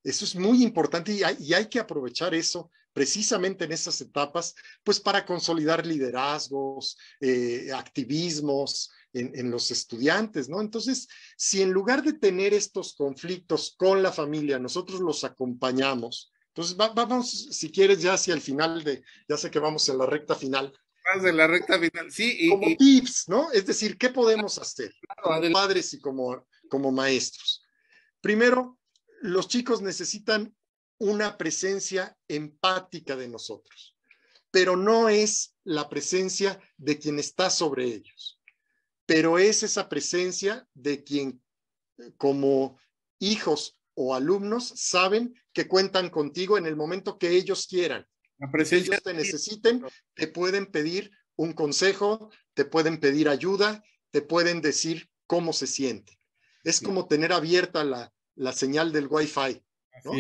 Eso es muy importante y hay que aprovechar eso precisamente en esas etapas, pues para consolidar liderazgos, activismos en los estudiantes, ¿no? Entonces, si en lugar de tener estos conflictos con la familia, nosotros los acompañamos Entonces, vamos, si quieres, ya hacia el final ya sé que vamos en la recta final, Más de la recta final. Sí, como tips, ¿no? Es decir, ¿qué podemos hacer claro, como padres y como maestros? Primero, los chicos necesitan una presencia empática de nosotros, pero no es la presencia de quien está sobre ellos, pero es esa presencia de quien como hijos o alumnos saben que cuentan contigo en el momento que ellos quieran, la que presencia. ellos te necesiten, te pueden pedir un consejo, te pueden pedir ayuda, te pueden decir cómo se siente. Es como tener abierta la señal del Wi-Fi, ¿no?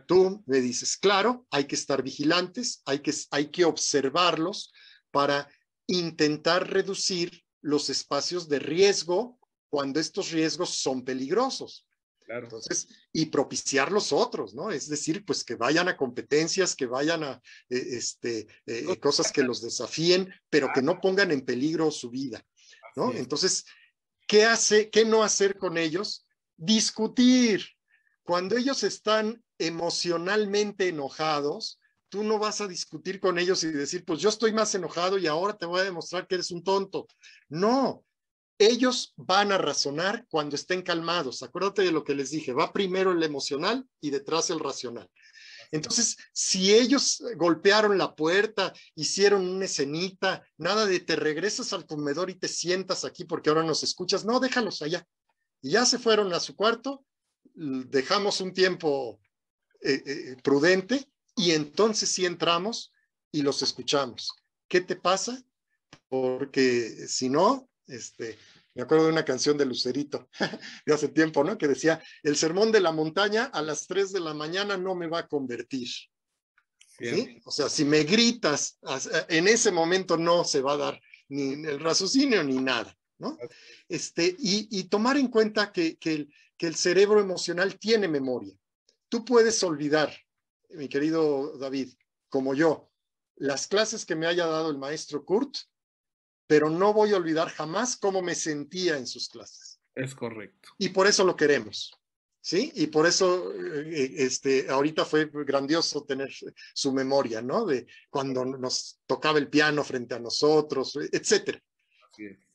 Tú me dices, claro, hay que estar vigilantes, hay que observarlos para intentar reducir los espacios de riesgo cuando estos riesgos son peligrosos. Claro. Entonces, y propiciar los otros, ¿no? Es decir, pues que vayan a competencias, que vayan a cosas que los desafíen, pero que no pongan en peligro su vida, ¿no? Entonces, ¿qué no hacer con ellos? Discutir. Cuando ellos están emocionalmente enojados, tú no vas a discutir con ellos y decir, pues yo estoy más enojado y ahora te voy a demostrar que eres un tonto. No, ellos van a razonar cuando estén calmados. Acuérdate de lo que les dije, va primero el emocional y detrás el racional. Entonces, si ellos golpearon la puerta, hicieron una escenita, nada de te regresas al comedor y te sientas aquí porque ahora nos escuchas, no, déjalos allá. Y ya se fueron a su cuarto, dejamos un tiempo prudente y entonces sí entramos y los escuchamos. ¿Qué te pasa? Porque si no, me acuerdo de una canción de Lucerito de hace tiempo, ¿no? Que decía, el sermón de la montaña a las 3 de la mañana no me va a convertir. ¿Sí? O sea, si me gritas, en ese momento no se va a dar ni el raciocinio ni nada, ¿no? Y tomar en cuenta que el cerebro emocional tiene memoria. Tú puedes olvidar, mi querido David, como yo, las clases que me haya dado el maestro Kurt, pero no voy a olvidar jamás cómo me sentía en sus clases. Es correcto. Y por eso lo queremos, ¿sí? Y por eso ahorita fue grandioso tener su memoria, ¿no? De cuando nos tocaba el piano frente a nosotros, etcétera.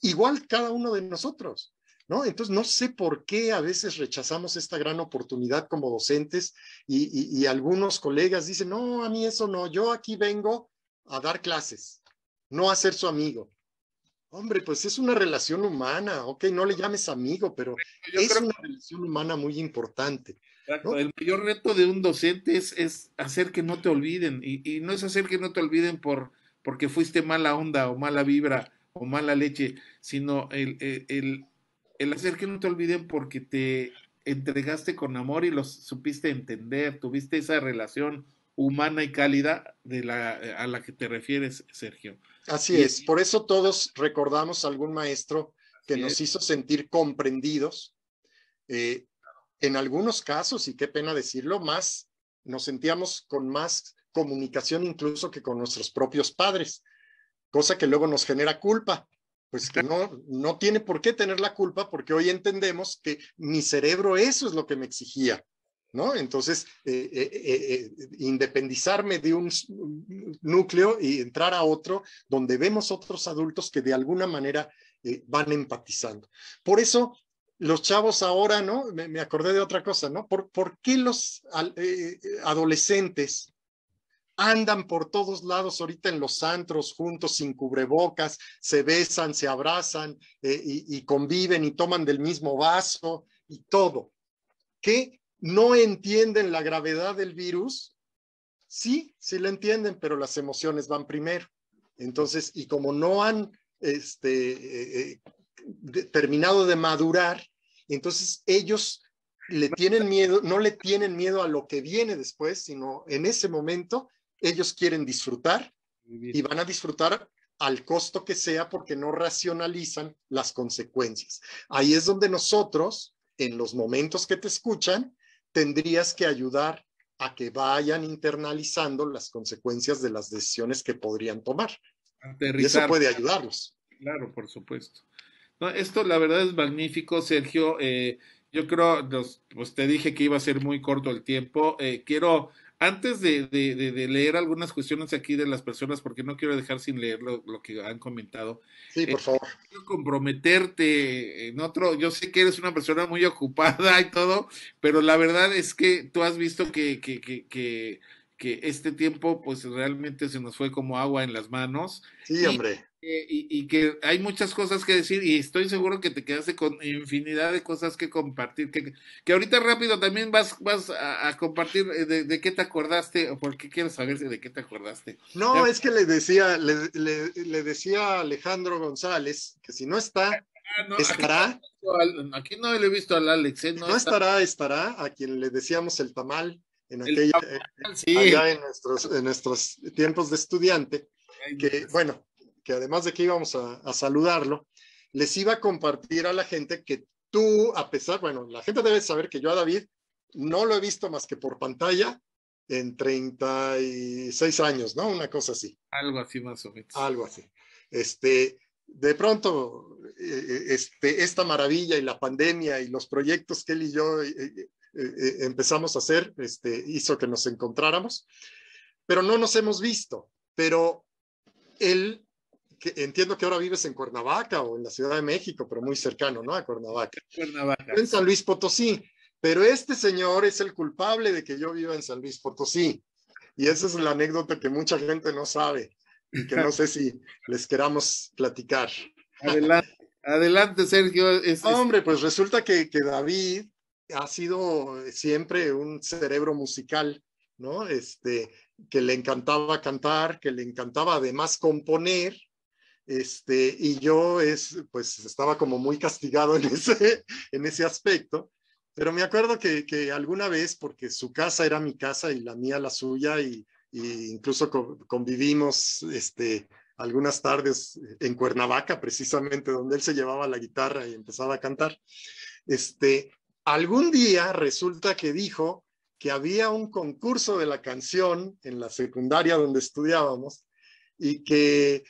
Igual cada uno de nosotros, ¿no? Entonces no sé por qué a veces rechazamos esta gran oportunidad como docentes y algunos colegas dicen, no, a mí eso no, yo aquí vengo a dar clases, no a ser su amigo. Hombre, pues es una relación humana, ok, no le llames amigo, pero es una relación humana muy importante. Exacto. ¿No? El mayor reto de un docente es hacer que no te olviden, y no es hacer que no te olviden porque fuiste mala onda o mala vibra o mala leche, sino el hacer que no te olviden porque te entregaste con amor y los supiste entender, tuviste esa relación humana y cálida a la que te refieres, Sergio. Así es, por eso todos recordamos a algún maestro que nos hizo sentir comprendidos. En algunos casos, y qué pena decirlo, nos sentíamos con más comunicación incluso que con nuestros propios padres, cosa que luego nos genera culpa, pues que no tiene por qué tener la culpa porque hoy entendemos que mi cerebro eso es lo que me exigía. ¿No? Entonces, independizarme de un núcleo y entrar a otro donde vemos otros adultos que de alguna manera van empatizando. Por eso, los chavos ahora, ¿no? Me acordé de otra cosa, ¿no? ¿Por qué los adolescentes andan por todos lados ahorita en los antros juntos sin cubrebocas, se besan, se abrazan y conviven y toman del mismo vaso y todo? ¿Qué? ¿No entienden la gravedad del virus? Sí, sí la entienden, pero las emociones van primero. Entonces, y como no han terminado de madurar, entonces ellos le tienen miedo, no le tienen miedo a lo que viene después, sino en ese momento ellos quieren disfrutar y van a disfrutar al costo que sea porque no racionalizan las consecuencias. Ahí es donde nosotros, en los momentos que te escuchan, tendrías que ayudar a que vayan internalizando las consecuencias de las decisiones que podrían tomar. Aterrizar. Y eso puede ayudarlos. Claro, por supuesto. No, esto la verdad es magnífico, Sergio. Yo creo, pues te dije que iba a ser muy corto el tiempo. Quiero antes de leer algunas cuestiones aquí de las personas, porque no quiero dejar sin leer lo que han comentado, Sí, por favor. quiero comprometerte en otro, yo sé que eres una persona muy ocupada y todo, pero la verdad es que tú has visto que este tiempo pues realmente se nos fue como agua en las manos Sí, y, hombre. y que hay muchas cosas que decir y estoy seguro que te quedaste con infinidad de cosas que compartir, que ahorita rápido también vas a compartir de qué te acordaste o por qué quiero saber de qué te acordaste. No, es que le decía a Alejandro González que si no está, Ah, no, estará. aquí no le he visto al Alex, Si no no está estará, estará a quien le decíamos el tamal en el aquella, tamal, sí. allá en nuestros tiempos de estudiante, Ay, no, que bueno, que además de que íbamos a saludarlo, les iba a compartir a la gente que tú, a pesar, bueno, la gente debe saber que yo a David no lo he visto más que por pantalla en 36 años, ¿no? Una cosa así, algo así más o menos. algo así. De pronto, esta maravilla y la pandemia y los proyectos que él y yo empezamos a hacer, hizo que nos encontráramos, pero no nos hemos visto. Pero él, que entiendo que ahora vives en Cuernavaca o en la Ciudad de México, pero muy cercano, ¿no? A Cuernavaca. Cuernavaca. En San Luis Potosí. Pero este señor es el culpable de que yo viva en San Luis Potosí. Y esa es la anécdota que mucha gente no sabe y que no sé si les queramos platicar. Adelante, adelante, Sergio. Hombre, pues resulta que David ha sido siempre un cerebro musical, ¿no? Que le encantaba cantar, que le encantaba además componer, y yo pues estaba como muy castigado en ese aspecto, pero me acuerdo que alguna vez, porque su casa era mi casa y la mía la suya, y incluso convivimos, algunas tardes en Cuernavaca, precisamente donde él se llevaba la guitarra y empezaba a cantar. Este, Algún día resulta que dijo que había un concurso de la canción en la secundaria donde estudiábamos y que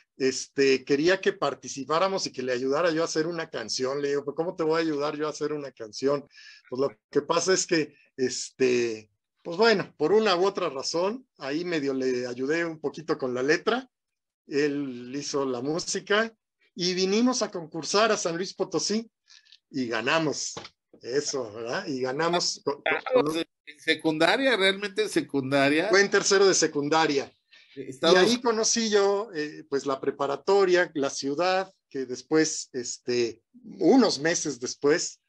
quería que participáramos y que le ayudara yo a hacer una canción. Le digo, pues, ¿cómo te voy a ayudar yo a hacer una canción? Pues lo que pasa es que, pues bueno, por una u otra razón, ahí medio le ayudé un poquito con la letra, él hizo la música y vinimos a concursar a San Luis Potosí y ganamos. Eso, ¿verdad? Y ganamos En secundaria, realmente en secundaria. fue en tercero de secundaria. Y Estados ahí conocí yo, pues, la preparatoria, la ciudad, que después, unos meses después,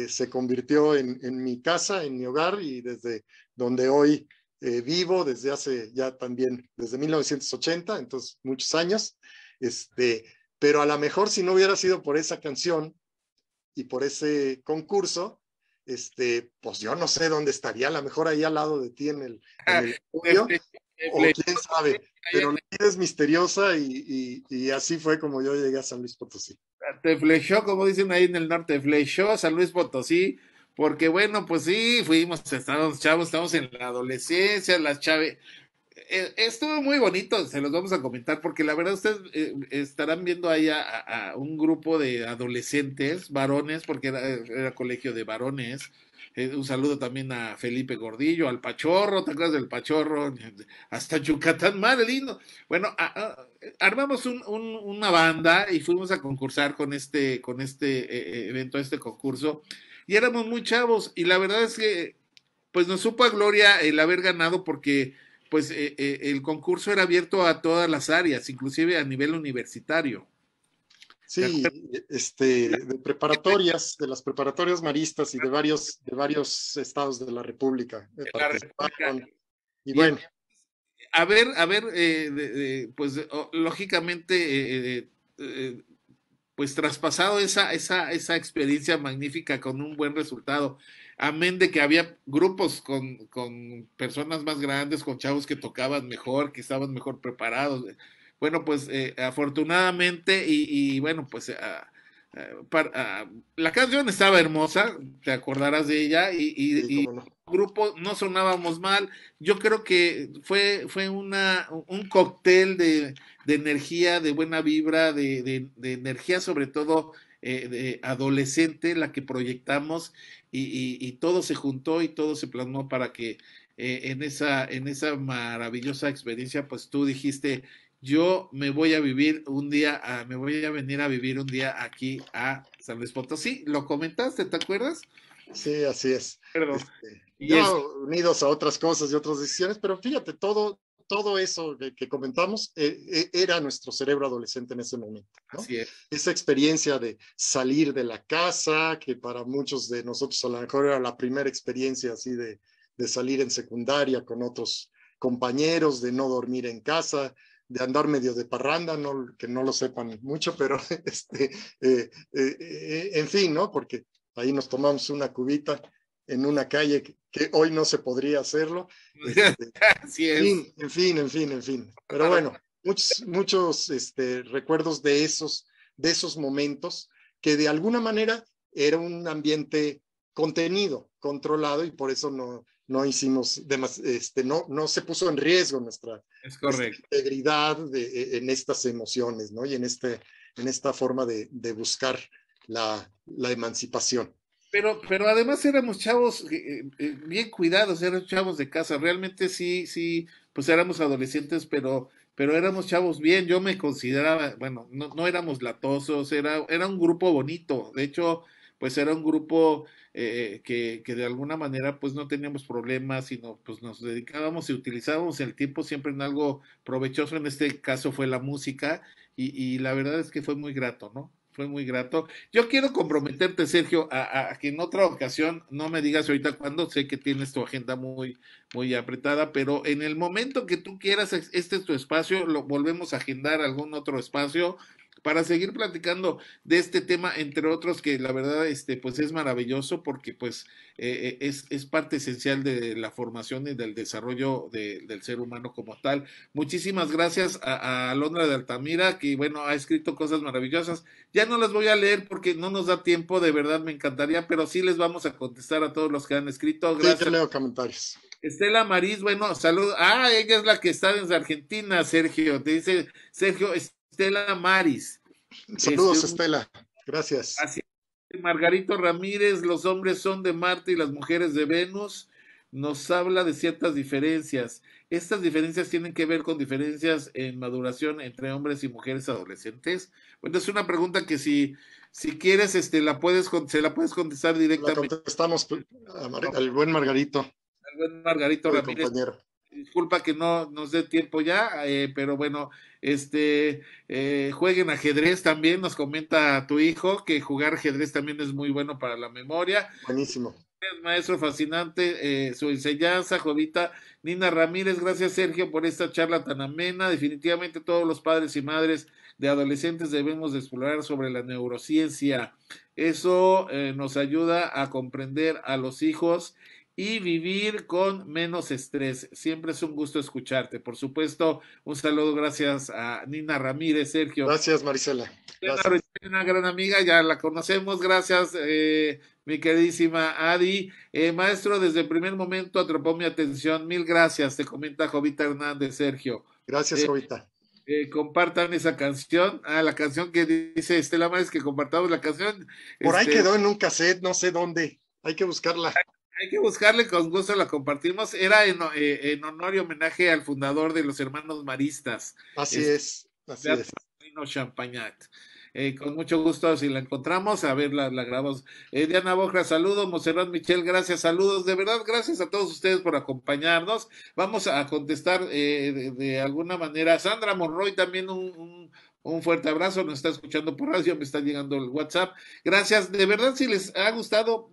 se convirtió en mi casa, en mi hogar, y desde donde hoy vivo, desde hace ya también, desde 1980, entonces muchos años. Pero a lo mejor si no hubiera sido por esa canción y por ese concurso, pues yo no sé dónde estaría, a lo mejor ahí al lado de ti en el de estudio, fle- de o fle- quién sabe, pero la vida es misteriosa y así fue como yo llegué a San Luis Potosí. te flechó, como dicen ahí en el norte, flechó a San Luis Potosí, porque bueno, pues sí, fuimos, estábamos chavos, estamos en la adolescencia, las chaves. Estuvo muy bonito, se los vamos a comentar, porque la verdad ustedes estarán viendo ahí a un grupo de adolescentes, varones, porque era colegio de varones. Un saludo también a Felipe Gordillo, al Pachorro, ¿te acuerdas del Pachorro? Hasta Yucatán, madre lindo. Bueno, armamos una banda y fuimos a concursar con este evento, este concurso, y éramos muy chavos, y la verdad es que pues nos supo a gloria el haber ganado porque pues el concurso era abierto a todas las áreas, inclusive a nivel universitario. ¿Te acuerdas? Sí, de preparatorias, de las preparatorias maristas y de varios estados de la República De la República. participaron. Y Y bueno, pues lógicamente, pues traspasado esa experiencia magnífica con un buen resultado. Amén de que había grupos con personas más grandes, con chavos que tocaban mejor, que estaban mejor preparados. Bueno, pues afortunadamente y bueno, pues la canción estaba hermosa, te acordarás de ella, sí, y cómo no. grupo no sonábamos mal. Yo creo que fue un cóctel de energía, de buena vibra, de energía sobre todo de adolescente, la que proyectamos y todo se juntó y todo se plasmó para que en esa maravillosa experiencia, pues tú dijiste, yo me voy a vivir un día, me voy a venir a vivir un día aquí a San Luis Potosí. Lo comentaste, ¿te acuerdas? Sí, así es. Perdón. Y Ya es, unidos a otras cosas y otras decisiones, pero fíjate, todo eso que comentamos era nuestro cerebro adolescente en ese momento, ¿no? así es. Esa experiencia de salir de la casa, que para muchos de nosotros a lo mejor era la primera experiencia así de salir en secundaria con otros compañeros, de no dormir en casa, de andar medio de parranda, no, que no lo sepan mucho, pero en fin, ¿no? Porque ahí nos tomamos una cubita en una calle que hoy no se podría hacerlo. Así es. En fin. Pero bueno, muchos recuerdos de esos momentos que de alguna manera era un ambiente contenido, controlado y por eso no hicimos, no se puso en riesgo Es nuestra correcto. integridad en estas emociones, ¿no? Y en esta forma de buscar la emancipación. Pero además éramos chavos bien cuidados, éramos chavos de casa. Realmente sí, sí, pues éramos adolescentes, pero éramos chavos bien. Yo me consideraba, bueno, no éramos latosos, era un grupo bonito. De hecho, pues era un grupo que de alguna manera pues no teníamos problemas, sino pues nos dedicábamos y utilizábamos el tiempo siempre en algo provechoso. En este caso fue la música y la verdad es que fue muy grato, ¿no? Fue muy grato. Yo quiero comprometerte, Sergio, a que en otra ocasión, no me digas ahorita cuándo, sé que tienes tu agenda muy apretada, pero en el momento que tú quieras, este es tu espacio, lo volvemos a agendar algún otro espacio para seguir platicando de este tema, entre otros que la verdad, pues es maravilloso porque pues es parte esencial de la formación y del desarrollo del ser humano como tal. Muchísimas gracias a Alondra de Altamira, que bueno, ha escrito cosas maravillosas. Ya no las voy a leer porque no nos da tiempo, de verdad me encantaría, pero sí les vamos a contestar a todos los que han escrito. Sí, yo Gracias. leo comentarios. Estela Maris, bueno, salud. Ah, ella es la que está en Argentina, Sergio. Te dice Sergio Estela Maris. Este, Saludos, Estela. Gracias. así, Margarito Ramírez, los hombres son de Marte y las mujeres de Venus. Nos habla de ciertas diferencias. Estas diferencias tienen que ver con diferencias en maduración entre hombres y mujeres adolescentes. Bueno, es una pregunta que si quieres, se la puedes contestar La directamente contestamos al buen Margarito, al buen Margarito mi Ramírez. compañero. Disculpa que no nos dé tiempo ya, pero bueno, jueguen ajedrez también, nos comenta tu hijo que jugar ajedrez también es muy bueno para la memoria. Buenísimo. Maestro fascinante, su enseñanza, Jovita. Nina Ramírez, gracias Sergio por esta charla tan amena. Definitivamente todos los padres y madres de adolescentes debemos de explorar sobre la neurociencia. Eso nos ayuda a comprender a los hijos y vivir con menos estrés. Siempre es un gusto escucharte. Por supuesto, un saludo, gracias a Nina Ramírez, Sergio. Gracias, Marisela. Gracias. Una gran amiga, ya la conocemos, gracias, mi queridísima Adi. Maestro, desde el primer momento atrapó mi atención, mil gracias, te comenta Jovita Hernández, Sergio. Gracias, Eh, Jovita. compartan esa canción, la canción que dice Estela Maris, que compartamos la canción, Por ahí este, quedó en un cassette, no sé dónde. Hay que buscarla. hay que buscarle, con gusto la compartimos, era en honor y homenaje al fundador de los hermanos maristas, Así este, es, así Beato es. Champagnat. Con mucho gusto, si la encontramos, a ver, la grabamos. Diana Bojra, saludos. Monserrat Michel, gracias, saludos. De verdad, gracias a todos ustedes por acompañarnos. Vamos a contestar de alguna manera. Sandra Monroy, también un fuerte abrazo. Nos está escuchando por radio, me está llegando el WhatsApp. Gracias. De verdad, si les ha gustado,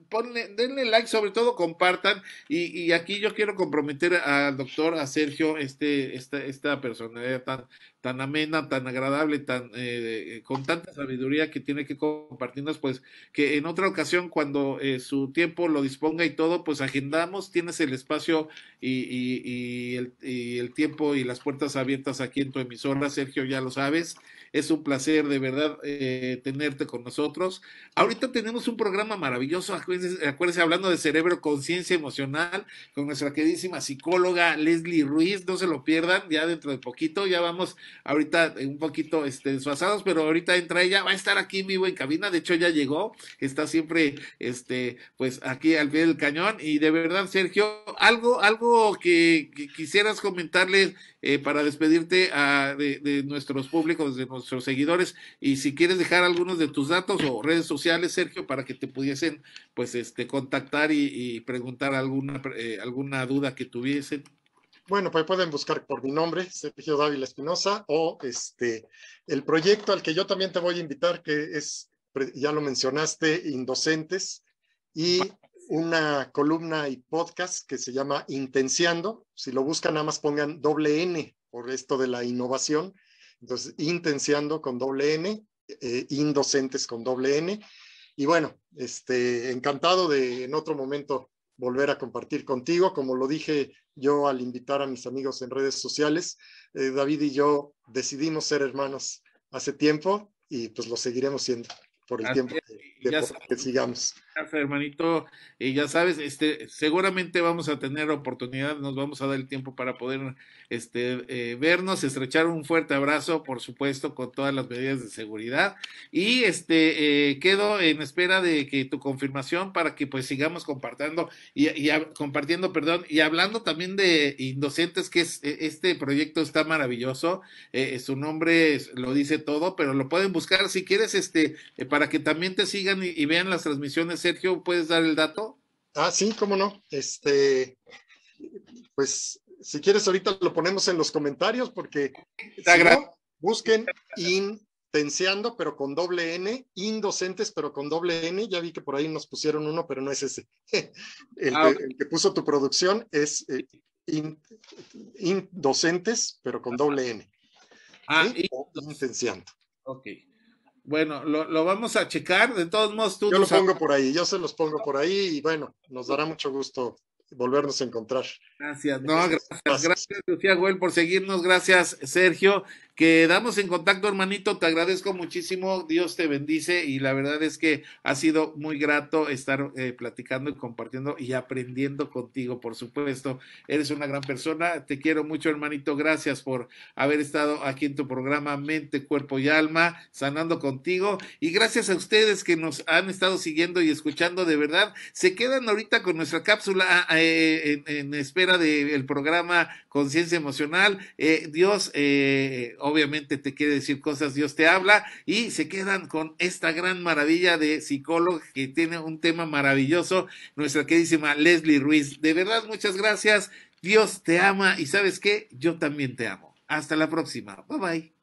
denle like, sobre todo compartan. Y aquí yo quiero comprometer al doctor, a Sergio, esta personalidad tan amena, tan agradable, con tanta sabiduría que tiene que compartirnos, pues que en otra ocasión, cuando su tiempo lo disponga y todo, pues agendamos, tienes el espacio y el tiempo y las puertas abiertas aquí en tu emisora, Sergio, ya lo sabes. es un placer de verdad tenerte con nosotros. Ahorita tenemos un programa maravilloso, acuérdense, hablando de cerebro, conciencia emocional, con nuestra queridísima psicóloga Leslie Ruiz, no se lo pierdan, ya dentro de poquito, ya vamos ahorita un poquito desfasados, pero ahorita entra ella, va a estar aquí en vivo en cabina, de hecho ya llegó, está siempre pues aquí al pie del cañón, y de verdad, Sergio, algo que quisieras comentarles para despedirte de nuestros públicos, de nuestros seguidores, y si quieres dejar algunos de tus datos o redes sociales, Sergio, para que te pudiesen pues contactar y preguntar alguna duda que tuviesen. Bueno, pues pueden buscar por mi nombre, Sergio Dávila Espinosa, o el proyecto al que yo también te voy a invitar, que es, ya lo mencionaste, Indocentes, y una columna y podcast que se llama Intenciando. Si lo buscan, nada más pongan doble N por esto de la innovación. Entonces, Intenciando con doble N, Indocentes con doble N. Y bueno, encantado de en otro momento volver a compartir contigo. Como lo dije yo al invitar a mis amigos en redes sociales, David y yo decidimos ser hermanos hace tiempo y pues lo seguiremos siendo por el tiempo que sigamos. Hermanito, ya sabes, seguramente vamos a tener oportunidad, nos vamos a dar el tiempo para poder vernos, estrechar un fuerte abrazo, por supuesto, con todas las medidas de seguridad, y quedo en espera de que tu confirmación para que pues sigamos compartiendo, perdón, y hablando también de Indocentes, que este proyecto está maravilloso, su nombre lo dice todo, pero lo pueden buscar si quieres, para que también te sigan y vean las transmisiones. Sergio, ¿puedes dar el dato? Ah, sí, cómo no. Pues si quieres ahorita lo ponemos en los comentarios, porque si no, busquen Intenciando, pero con doble N, Indocentes, pero con doble N. Ya vi que por ahí nos pusieron uno, pero no es ese. El que puso tu producción es Indocentes, pero con doble N. ¿Sí? O Intenciando. Ok. Bueno, lo vamos a checar. De todos modos, yo lo pongo por ahí, yo se los pongo por ahí y bueno, nos dará mucho gusto volvernos a encontrar. Gracias, no, gracias, Lucía Güell, por seguirnos, gracias, Sergio. Quedamos en contacto, hermanito, te agradezco muchísimo, Dios te bendice, y la verdad es que ha sido muy grato estar platicando y compartiendo y aprendiendo contigo, por supuesto. Eres una gran persona, te quiero mucho, hermanito, gracias por haber estado aquí en tu programa Mente, Cuerpo y Alma, sanando contigo, y gracias a ustedes que nos han estado siguiendo y escuchando, de verdad, se quedan ahorita con nuestra cápsula en espera del programa Conciencia Emocional. Dios obviamente te quiere decir cosas, Dios te habla, y se quedan con esta gran maravilla de psicólogo que tiene un tema maravilloso, nuestra queridísima Leslie Ruiz. De verdad, muchas gracias. Dios te ama y ¿sabes qué? Yo también te amo. Hasta la próxima. Bye bye.